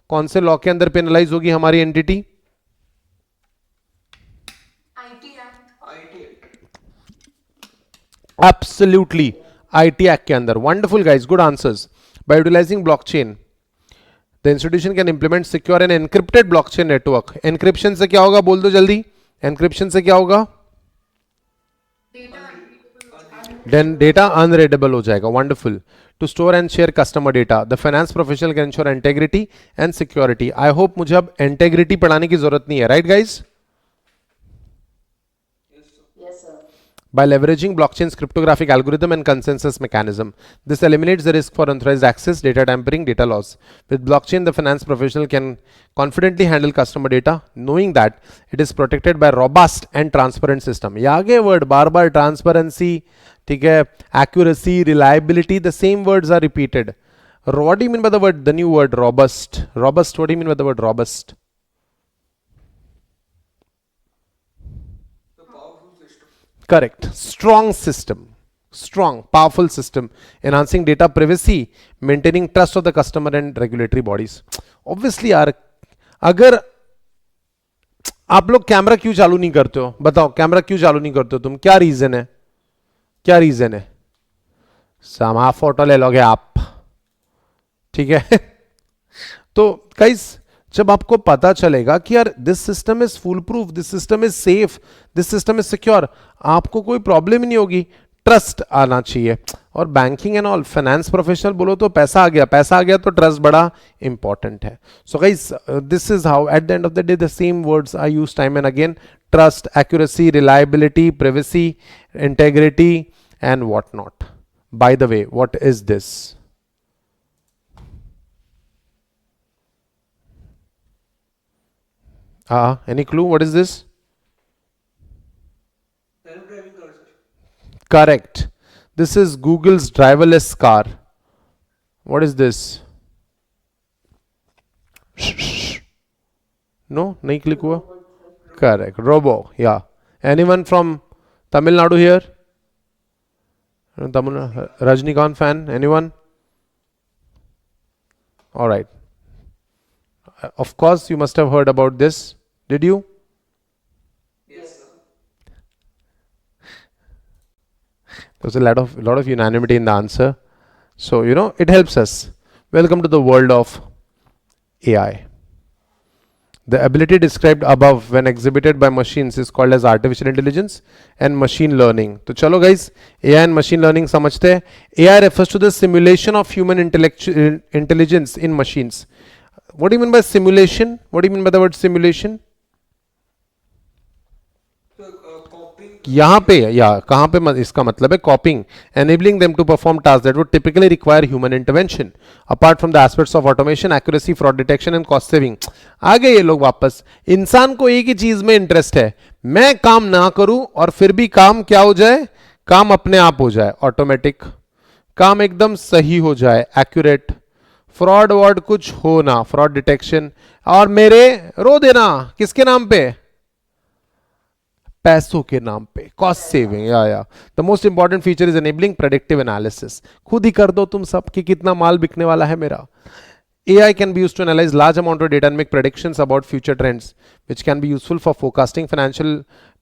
S1: कौन से लॉ के अंदर पेनलाइज होगी हमारी entity?
S2: IT Act.
S3: IT.
S1: Absolutely IT act के अंदर. Wonderful guys, good answers. By utilising blockchain the institution can implement secure and encrypted blockchain network. Encryption से क्या होगा, बोल दो जल्दी. एनक्रिप्शन से क्या होगा?
S2: Data
S1: देन डेटा अनरीडेबल हो जाएगा. Wonderful. To store and share customer data the finance professional can ensure integrity and security. I hope मुझे अब इंटेग्रिटी पढ़ाने की जरूरत नहीं है, right guys?
S3: Yes, sir.
S1: By leveraging blockchain's cryptographic algorithm and consensus mechanism, this eliminates the risk for unauthorized access, data tampering, data loss. With blockchain, the finance professional can confidently handle customer data, knowing that it is protected by robust and transparent system. ये आगे word बार-बार transparency, ठीक है, accuracy, reliability, the same words are repeated. What do you mean by the word, the new word robust? Robust, what do you mean by the word robust?
S3: The powerful system.
S1: Correct. Strong system. Strong, powerful system. Enhancing data privacy, maintaining trust of the customer and regulatory bodies. Obviously यार, अगर आप लोग camera क्यों चालू नहीं करते हो? बताओ, कैमरा क्यों चालू नहीं करते हो तुम? क्या रीजन है? क्या रीजन है? समा फोटो ले लोगे आप, ठीक है? तो गाइस, जब आपको पता चलेगा कि यार this system is full proof, this system is safe, this system is secure, आपको कोई प्रॉब्लम ही नहीं होगी. ट्रस्ट आना चाहिए. और banking and all, finance professional बोलो तो पैसा आ गया, पैसा आ गया तो ट्रस्ट बड़ा इंपॉर्टेंट है. So guys, this is how at the end of the day the same words I use time and again. Trust, accuracy, reliability, privacy, integrity and what not. By the way, what is this? Any clue? What is this?
S3: Self-driving car, sir.
S1: Correct. This is Google's driverless car. What is this? No, nahi click hua. Correct. Robo. Yeah. Anyone from Tamil Nadu here? Tamil Rajnikant fan? Anyone? All right. Of course, you must have heard about this. Did you?
S3: Yes, sir.
S1: There was a lot of unanimity in the answer. So, you know, it helps us. Welcome to the world of AI. The ability described above when exhibited by machines is called as artificial intelligence and machine learning. तो चलो guys, AI and machine learning समझते हैं. AI refers to the simulation of human intelligence in machines. What do you mean by simulation? What do you mean by the word simulation?
S3: So, copying.
S1: यहाँ पे या कहाँ पे इसका मतलब है कॉपिंग, enabling them to perform tasks that would typically require human intervention. Apart from the aspects of automation, accuracy, fraud detection and cost saving. आ गए ये लोग वापस. इंसान को एक ही चीज में इंटरेस्ट है, मैं काम ना करूं और फिर भी काम क्या हो जाए, काम अपने आप हो जाए, ऑटोमेटिक, काम एकदम सही हो जाए, एक्यूरेट, फ्रॉड वर्ड कुछ हो ना, फ्रॉड डिटेक्शन, और मेरे रो देना किसके नाम पे, पैसों के नाम पे, कॉस्ट सेविंग. या the most important feature is enabling predictive analysis. खुद ही कर दो तुम सब कि कितना माल बिकने वाला है मेरा. AI can be used to analyze large amount of data and make predictions about future trends, which can be useful for forecasting financial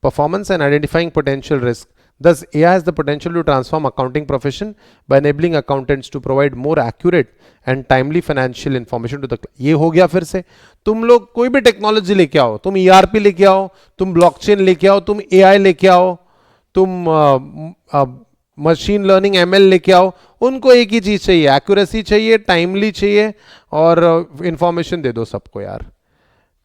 S1: performance and identifying potential risk. Thus, AI has the potential to transform accounting profession by enabling accountants to provide more accurate and timely financial information to the. ये हो गया फिर से. तुम लोग कोई भी technology लेके आओ, तुम ERP लेके आओ, तुम ब्लॉकचेन लेके आओ, तुम AI लेके आओ, तुम मशीन लर्निंग ML लेके आओ, उनको एक ही चीज चाहिए, एक्यूरेसी चाहिए, टाइमली चाहिए और इंफॉर्मेशन दे दो सबको यार.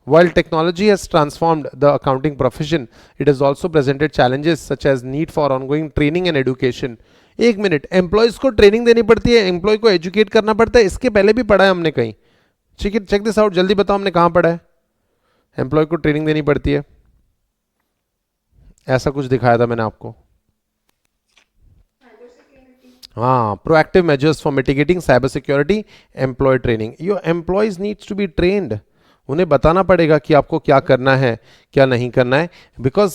S1: While technology has transformed the accounting profession, it has also presented challenges such as need for ongoing training and education. एक मिनट, एम्प्लॉयज को ट्रेनिंग देनी पड़ती है, एम्प्लॉय को एजुकेट करना पड़ता है. इसके पहले भी पढ़ा है हमने कहीं, चेक दिस आउट, जल्दी बताओ हमने कहां पढ़ा है. एम्प्लॉय को ट्रेनिंग देनी पड़ती है, ऐसा कुछ दिखाया था मैंने आपको. हाँ, proactive measures for mitigating cyber security, employee training. Your employees needs to be trained. उन्हें बताना पड़ेगा कि आपको क्या करना है, क्या नहीं करना है, बिकॉज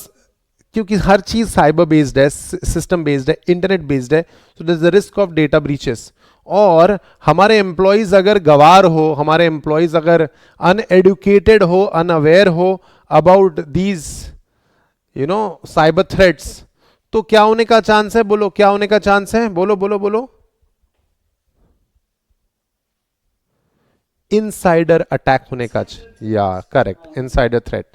S1: क्योंकि हर चीज साइबर बेस्ड है, सिस्टम बेस्ड है, इंटरनेट बेस्ड है. So there is the risk of data breaches. और हमारे एम्प्लॉयज अगर गवार हो, हमारे एम्प्लॉयज अगर अनएडुकेटेड हो, अनअवेयर हो अबाउट दीज साइबर थ्रेट्स, तो क्या होने का चांस है? बोलो, क्या होने का चांस है? बोलो बोलो बोलो। इनसाइडर अटैक होने का, या correct, insider threat.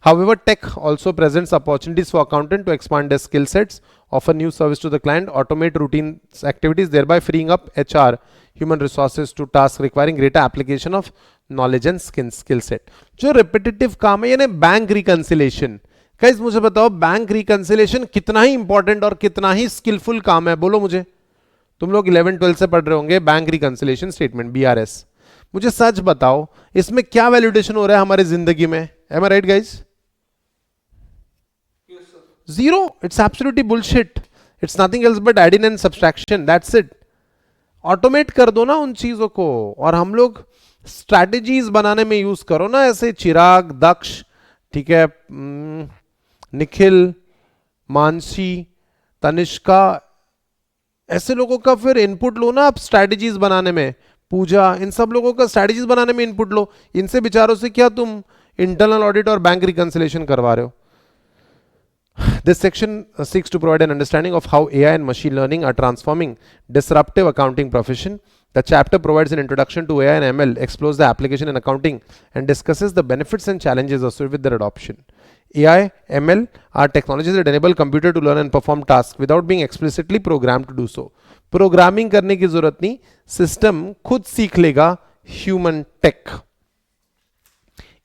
S1: However, tech also presents opportunities for accountant to expand their skill sets, offer new service to the client, automate routine activities, thereby freeing up HR human resources to tasks requiring greater application of knowledge and skill set. जो repetitive काम है, यानी bank reconciliation, guys मुझे बताओ bank reconciliation कितना ही important और कितना ही skilful काम है? बोलो मुझे. तुम लोग 11-12 से पढ़ रहे होंगे बैंक रिकंसिलेशन स्टेटमेंट, बीआरएस. मुझे सच बताओ इसमें क्या वैलिडेशन हो रहा है हमारी जिंदगी में? Am I right guys?
S3: Yes, sir.
S1: Zero. It's absolutely bullshit. It's nothing else but adding and subtraction. That's it. Automate कर दो ना उन चीजों को, और हम लोग स्ट्रैटेजीज बनाने में यूज करो ना, ऐसे चिराग, दक्ष, ठीक है, निखिल, मानसी, तनिष्का, ऐसे लोगों का फिर इनपुट लो ना आप स्ट्रैटेजीज बनाने में. पूजा, इन सब लोगों का स्ट्रैटेजीज बनाने में इनपुट लो. इनसे विचारों से क्या तुम इंटरनल ऑडिट और बैंक रिकंसिलेशन करवा रहे हो? This section seeks to provide an understanding of how AI and machine learning are transforming disruptive accounting profession. The chapter provides an introduction to AI and ML, explores the application in accounting, and discusses the benefits and challenges associated with their adoption. AI, ML are technologies that enable computer to learn and perform tasks without being explicitly programmed to do so. Programming करने की जरूरत नहीं, system खुद सीख लेगा. Human tech.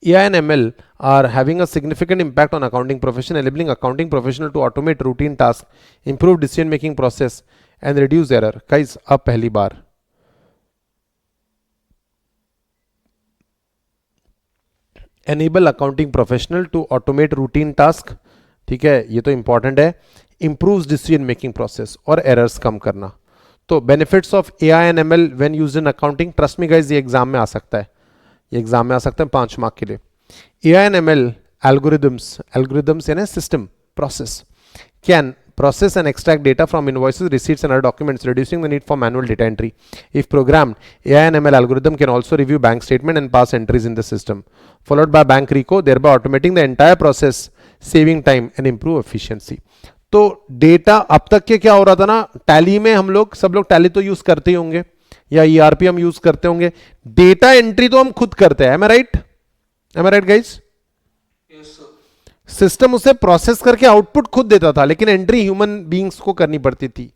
S1: AI and ML are having a significant impact on accounting profession, enabling accounting professional to automate routine tasks, improve decision making process, and reduce error. Guys, अब पहली बार enable accounting professional to automate routine task, ठीक है, ये तो important है. improves decision making process और errors कम करना. तो benefits of AI and ML when used in accounting, trust me guys, ये एग्जाम में आ सकता है, ये एग्जाम में आ सकते हैं 5 मार्क के लिए. AI and ML algorithms यानी system process can process and extract data from invoices, receipts and other documents, reducing the need for manual data entry. If programmed, AI and ML algorithm can also review bank statement and pass entries in the system, followed by bank reco, thereby automating the entire process, saving time and improve efficiency. तो data अब तक के क्या हो रहा था ना, tally में हम लोग सब लोग टैली तो यूज करते ही होंगे, या ईआरपी हम यूज करते होंगे. डेटा एंट्री तो हम खुद करते हैं. Am I right? Am I right guys?
S3: Yes, sir.
S1: System उसे प्रोसेस करके आउटपुट खुद देता था, लेकिन एंट्री ह्यूमन बीइंग्स को करनी पड़ती थी.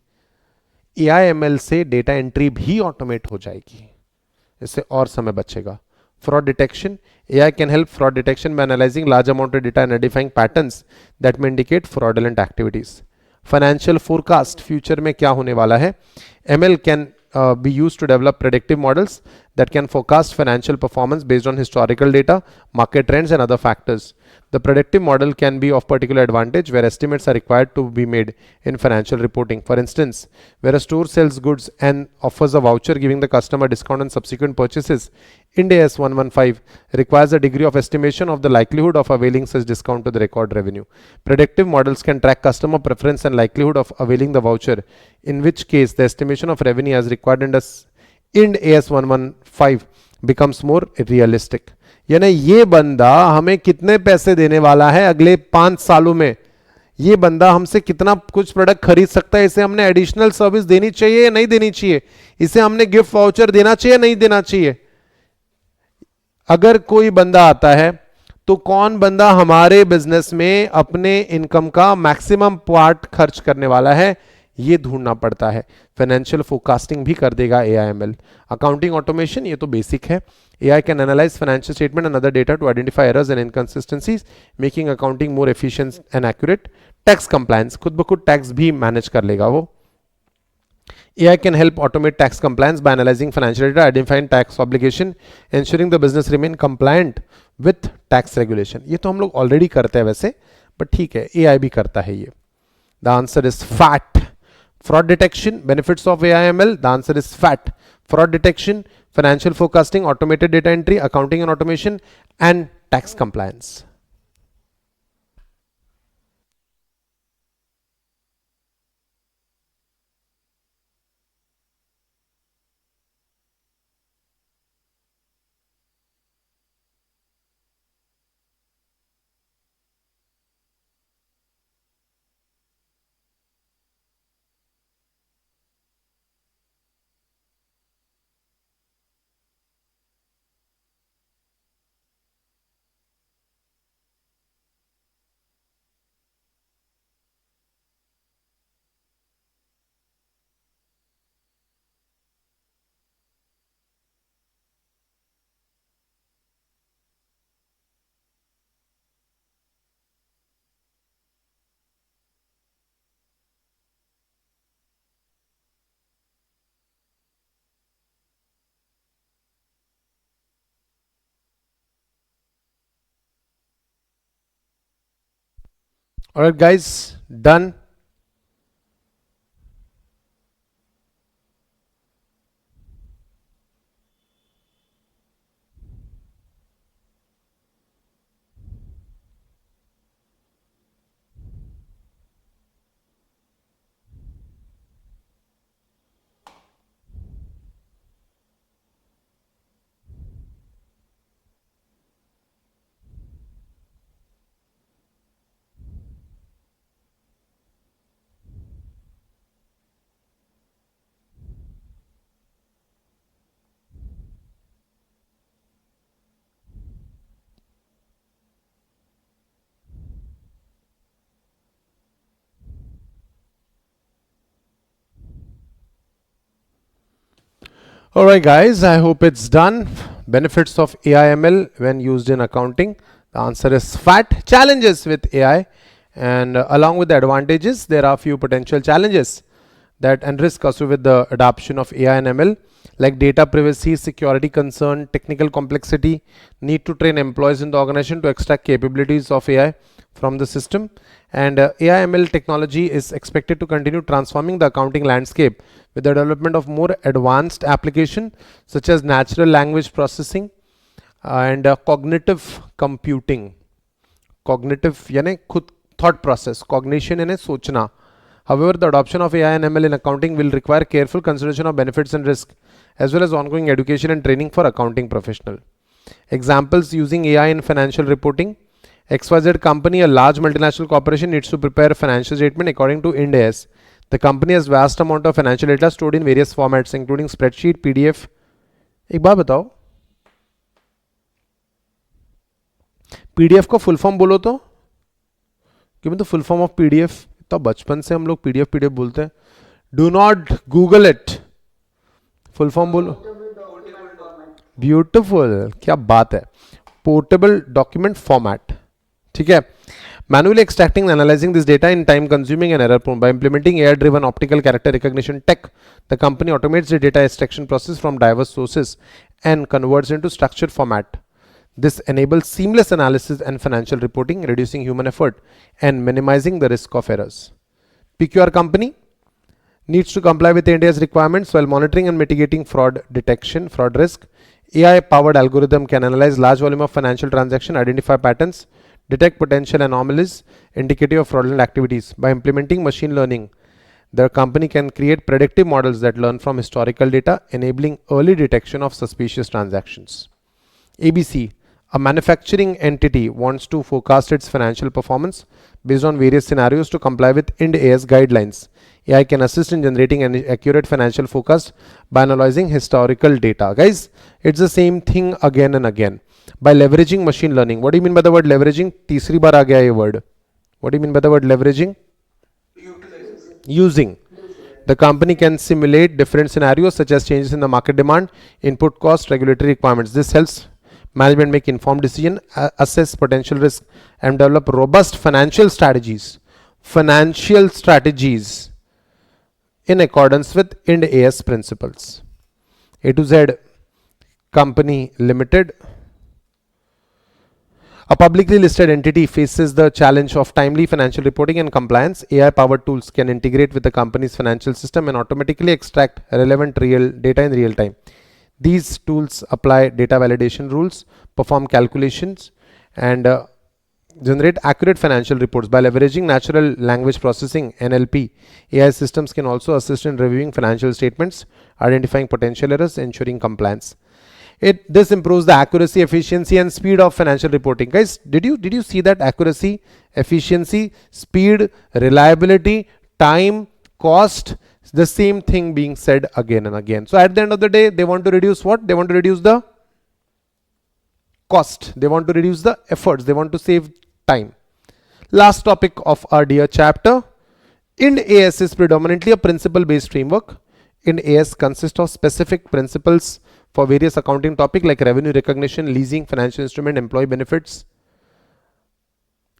S1: एआईएमएल से डेटा एंट्री भी ऑटोमेट हो जाएगी, इससे और समय बचेगा. Fraud detection. AI can help fraud detection by analyzing large amount of data and identifying patterns that may indicate fraudulent activities. Financial forecast. Future में क्या होने वाला है? ML can be used to develop predictive models that can forecast financial performance based on historical data, market trends, and other factors. The predictive model can be of particular advantage where estimates are required to be made in financial reporting. For instance, where a store sells goods and offers a voucher giving the customer discount on subsequent purchases, Ind AS 115 requires a degree of estimation of the likelihood of availing such discount to the record revenue. Predictive models can track customer preference and likelihood of availing the voucher, in which case the estimation of revenue as required in Ind AS 115 becomes more realistic. यानी ये बंदा हमें कितने पैसे देने वाला है अगले 5 सालों में, ये बंदा हमसे कितना कुछ प्रोडक्ट खरीद सकता है, इसे हमने एडिशनल सर्विस देनी चाहिए या नहीं देनी चाहिए, इसे हमने गिफ्ट वाउचर देना चाहिए या नहीं देना चाहिए. अगर कोई बंदा आता है तो कौन बंदा हमारे बिजनेस में अपने इनकम का मैक्सिमम पार्ट खर्च करने वाला है, ये ढूंढना पड़ता है. फाइनेंशियल फोरकास्टिंग भी कर देगा एआईएमएल. अकाउंटिंग ऑटोमेशन, ये तो बेसिक है. AI can analyze financial statement and other data to identify errors and inconsistencies, making accounting more efficient and accurate. Tax compliance, खुद ब खुद टैक्स भी मैनेज कर लेगा वो. AI can help automate tax compliance by analyzing financial data, identifying tax obligation, ensuring the business remain compliant with tax regulation. ये तो हम लोग ऑलरेडी करते हैं वैसे, बट ठीक है, AI भी करता है ये. The answer is fat. Fraud detection, benefits of AIML. The answer is fat. Fraud detection, financial forecasting, automated data entry, accounting and automation, and tax compliance. Alright guys, done. Alright guys, I hope it's done. Benefits of AI/ML when used in accounting. The answer is fat. Challenges with AI, and along with the advantages, there are few potential challenges that and risk associated with the adoption of AI and ML, like data privacy, security concern, technical complexity, need to train employees in the organization to extract capabilities of AI from the system. And AI ML technology is expected to continue transforming the accounting landscape with the development of more advanced application such as natural language processing and cognitive computing. Cognitive यानी खुद thought process, cognition यानी सोचना. However, the adoption of AI and ML in accounting will require careful consideration of benefits and risk, as well as ongoing education and training for accounting professional. Examples using AI in financial reporting. XYZ company, a large multinational corporation, needs to prepare a financial statement according to Ind AS. The company has vast amount of financial data stored in various formats, including spreadsheet, PDF. एक बात बताओ, PDF को full form बोलो तो, give me the full form of PDF. तो बचपन से हम लोग PDF बोलते हैं. Do not Google it. Full form बोलो. ब्यूटिफुल, क्या बात है. Portable document format. ठीक है. Manually extracting and analyzing this data in time consuming and error prone. By implementing AI driven optical character recognition tech, the company automates the data extraction process from diverse sources and converts into structured format. This enables seamless analysis and financial reporting, reducing human effort and minimizing the risk of errors. PQR company needs to comply with India's requirements while monitoring and mitigating fraud detection, fraud risk. AI-powered algorithm can analyze large volume of financial transaction, identify patterns, detect potential anomalies indicative of fraudulent activities. By implementing machine learning, the company can create predictive models that learn from historical data, enabling early detection of suspicious transactions. ABC, a manufacturing entity, wants to forecast its financial performance based on various scenarios to comply with Ind AS guidelines. AI can assist in generating an accurate financial forecast by analyzing historical data. Guys, it's the same thing again and again. By leveraging machine learning. What do you mean by the word leveraging? तीसरी बार आ गया ये word. What do you mean by the word leveraging? Using. The company can simulate different scenarios such as changes in the market demand, input cost, regulatory requirements. This helps management make informed decision, assess potential risk, and develop robust financial strategies. Financial strategies in accordance with Ind AS principles. A to Z Company Limited. A publicly listed entity faces the challenge of timely financial reporting and compliance. AI-powered tools can integrate with the company's financial system and automatically extract relevant real data in real time. These tools apply data validation rules, perform calculations, and generate accurate financial reports. By leveraging natural language processing (NLP), AI systems can also assist in reviewing financial statements, identifying potential errors, ensuring compliance. This improves the accuracy, efficiency, and speed of financial reporting. Guys, did you see that accuracy, efficiency, speed, reliability, time, cost? The same thing being said again and again. So at the end of the day, they want to reduce what? They want to reduce the cost. They want to reduce the efforts. They want to save time. Last topic of our dear chapter. Ind AS is predominantly a principle-based framework. Ind AS consists of specific principles for various accounting topics like revenue recognition, leasing, financial instrument, employee benefits,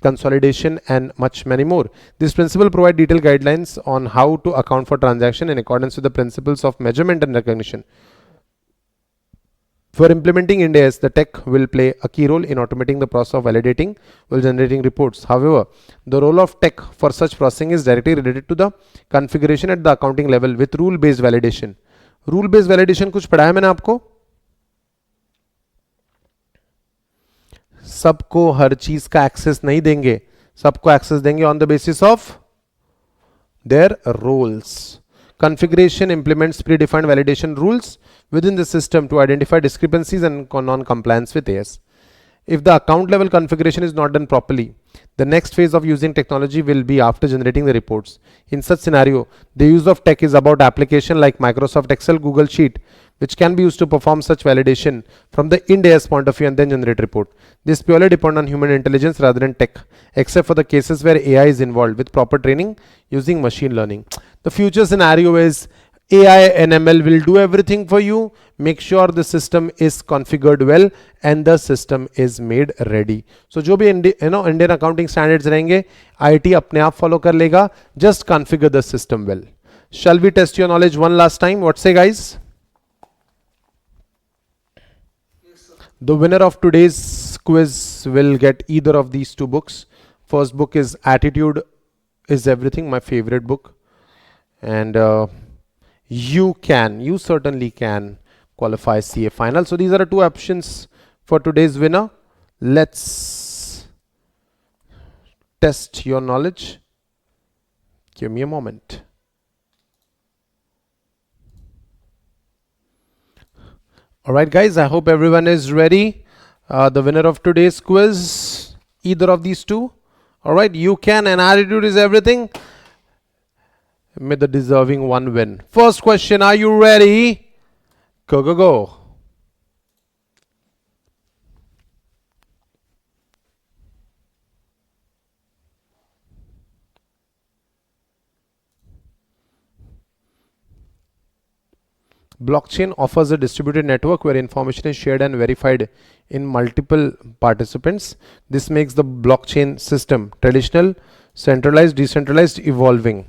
S1: consolidation, and much many more. This principle provide detailed guidelines on how to account for transaction in accordance with the principles of measurement and recognition. For implementing Ind AS, the tech will play a key role in automating the process of validating while generating reports. However, the role of tech for such processing is directly related to the configuration at the accounting level with rule-based validation. Rule-based validation कुछ पढ़ाया मैंने आपको? सबको हर चीज का access नहीं देंगे, सबको एक्सेस देंगे on the basis of their roles. Configuration implements predefined validation rules within the system to identify discrepancies and non-compliance with AS. If the account level configuration is not done properly, the next phase of using technology will be after generating the reports. In such scenario, the use of tech is about application like Microsoft Excel, Google Sheet, which can be used to perform such validation from the Ind AS point of view and then generate report. This purely depends on human intelligence rather than tech, except for the cases where AI is involved with proper training using machine learning. The future scenario is AI and ML will do everything for you. Make sure the system is configured well and the system is made ready. So जो भी Indian accounting standards रहेंगे, IT अपने आप follow कर लेगा. Just configure the system well. Shall we test your knowledge one last time? What say, guys?
S3: Yes, sir.
S1: The winner of today's quiz will get either of these two books. First book is Attitude is Everything, my favorite book, and you certainly can qualify CA final. So these are the two options for today's winner. Let's test your knowledge. Give me a moment. All right, guys, I hope everyone is ready. The winner of today's quiz, either of these two. All right, you can, and attitude is everything. May the deserving one win. First question, are you ready? Go, go, go. Blockchain offers a distributed network where information is shared and verified in multiple participants. This makes the blockchain system traditional, centralized, decentralized, evolving.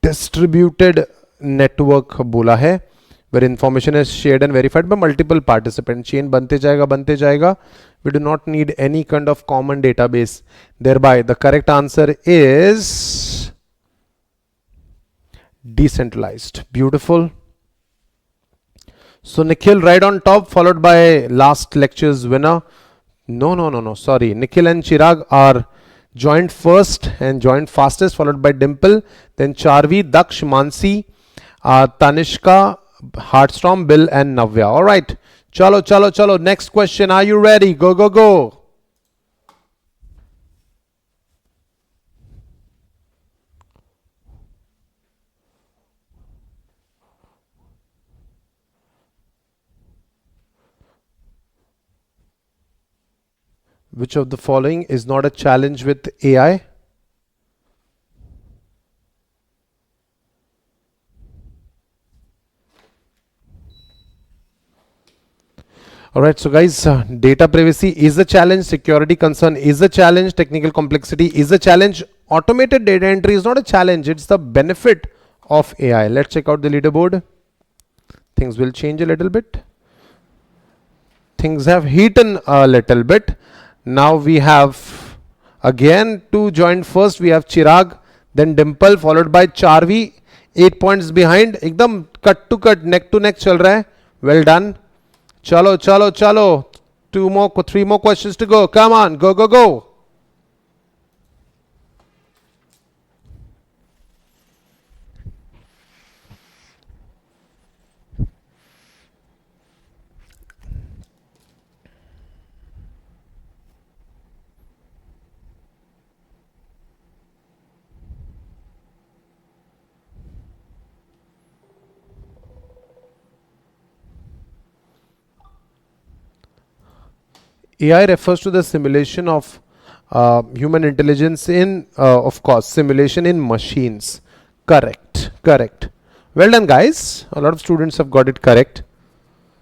S1: Distributed network बोला है where information is shared and verified by multiple participants. Chain बनते जाएगा. We do not need any kind of common database. Thereby, the correct answer is decentralized. Beautiful. So Nikhil right on top, followed by last lecture's winner. No. Sorry. Nikhil and Chirag are joined first and joined fastest, followed by Dimple, then Charvi, Daksh, Mansi, Tanishka, Heartstorm, Bill, and Navya. All right. Chalo. Next question. Are you ready? Go, go, go. Which of the following is not a challenge with AI? Alright, so guys, data privacy is a challenge, security concern is a challenge, technical complexity is a challenge, automated data entry is not a challenge, it's the benefit of AI. Let's check out the leaderboard. Things will change a little bit. Things have heated a little bit. Now we have again to join first. We have Chirag, then Dimple, followed by Charvi. 8 points behind. एकदम cut to cut, neck to neck चल रहा है. Well done. Chalo. 3 more questions to go. Come on, go. AI refers to the simulation of human intelligence in, of course, simulation in machines. Correct. Well done, guys. A lot of students have got it correct.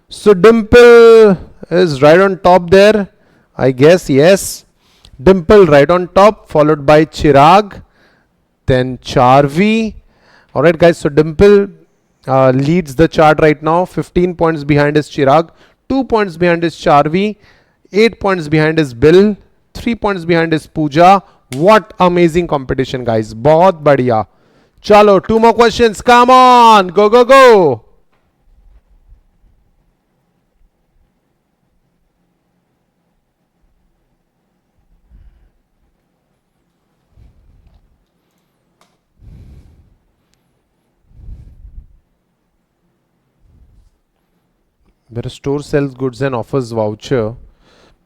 S1: So Dimple is right on top there. I guess, yes. Dimple right on top, followed by Chirag, then Charvi. Alright, guys. So Dimple leads the chart right now. 15 points behind is Chirag. 2 points behind is Charvi, 8 points behind is Bill, 3 points behind is Pooja. What amazing competition, guys. बहुत बढ़िया. Chalo, 2 more questions. Come on. Go, go, go. Where a store sells goods and offers voucher,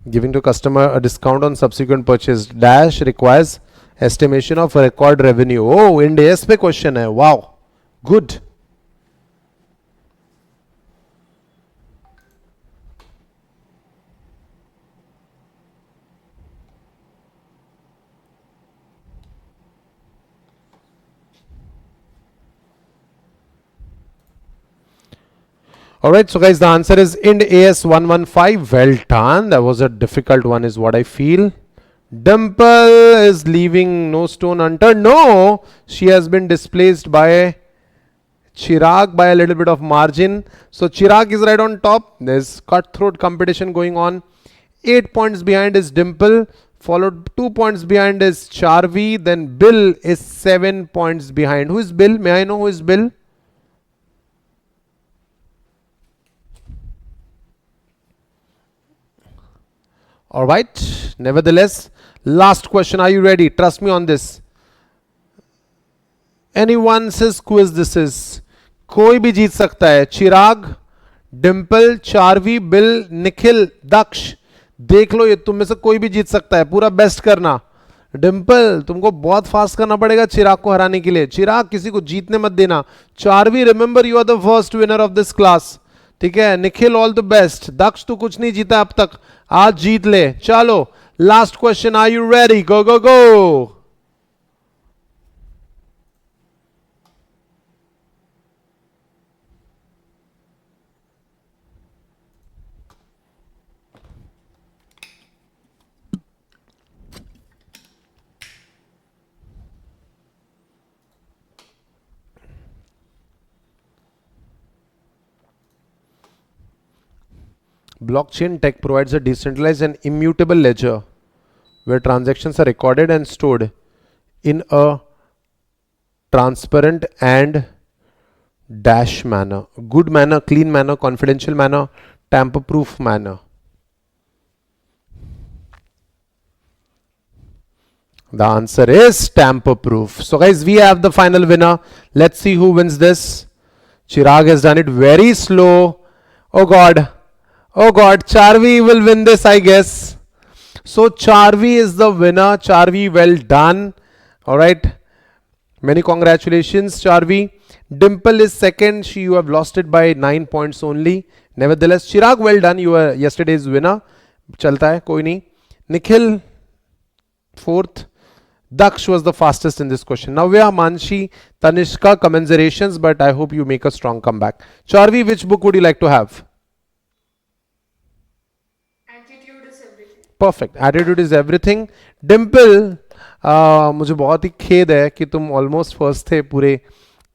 S1: giving to customer a discount on subsequent purchase. Dash requires estimation of record revenue. Oh, Ind AS पे question है. Wow, good. Alright, so guys, the answer is Ind AS 115. Well done. That was a difficult one, is what I feel. Dimple is leaving no stone unturned. No, she has been displaced by Chirag by a little bit of margin. So Chirag is right on top. There's cutthroat competition going on. 8 points behind is Dimple. Followed 2 points behind is Charvi. Then Bill is 7 points behind. Who is Bill? May I know who is Bill? All right. Nevertheless, last question. Are you ready? Trust me on this. Anyone says quiz this is. कोई भी जीत सकता है. चिराग, Dimple, Charvi, bill, Nikhil, दक्ष. देख लो, ये तुम में से कोई भी जीत सकता है. पूरा बेस्ट करना. डिम्पल, तुमको बहुत फास्ट करना पड़ेगा चिराग को हराने के लिए. चिराग, किसी को जीतने मत देना. Charvi, remember you are the first winner of this class. ठीक है. Nikhil, all the best. Daksh, तू कुछ नहीं जीता अब तक, आज जीत ले. चलो, last question. Are you ready? Go go go. Blockchain tech provides a decentralized and immutable ledger where transactions are recorded and stored in a transparent and dash manner, good manner, clean manner, confidential manner, tamper proof manner. The answer is tamper proof. So guys, we have the final winner. Let's see who wins this. Chirag has done it very slow. Oh God. Oh God, Charvi will win this, I guess. So Charvi is the winner. Charvi, well done. All right. Many congratulations, Charvi. Dimple is second. You have lost it by 9 points only. Nevertheless, Chirag, well done. You were yesterday's winner. Chalta hai, koi nahi. Nikhil, fourth. Daksh was the fastest in this question. Navya, Manshi, Tanishka, commiserations, but I hope you make a strong comeback. Charvi, which book would you like to have? Perfect. Attitude is everything. Dimple, मुझे बहुत ही खेद है कि तुम almost first थे पूरे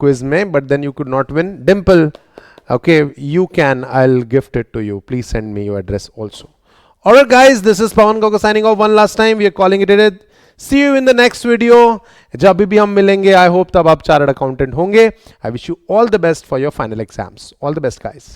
S1: quiz में, but then you could not win. Dimple, okay, you can. I'll gift it to you. Please send me your address also. Alright guys, this is Pawan Gogo signing off one last time. We are calling it a. See you in the next video. जब भी हम मिलेंगे, I hope तब आप chartered accountant होंगे. I wish you all the best for your final exams. All the best guys.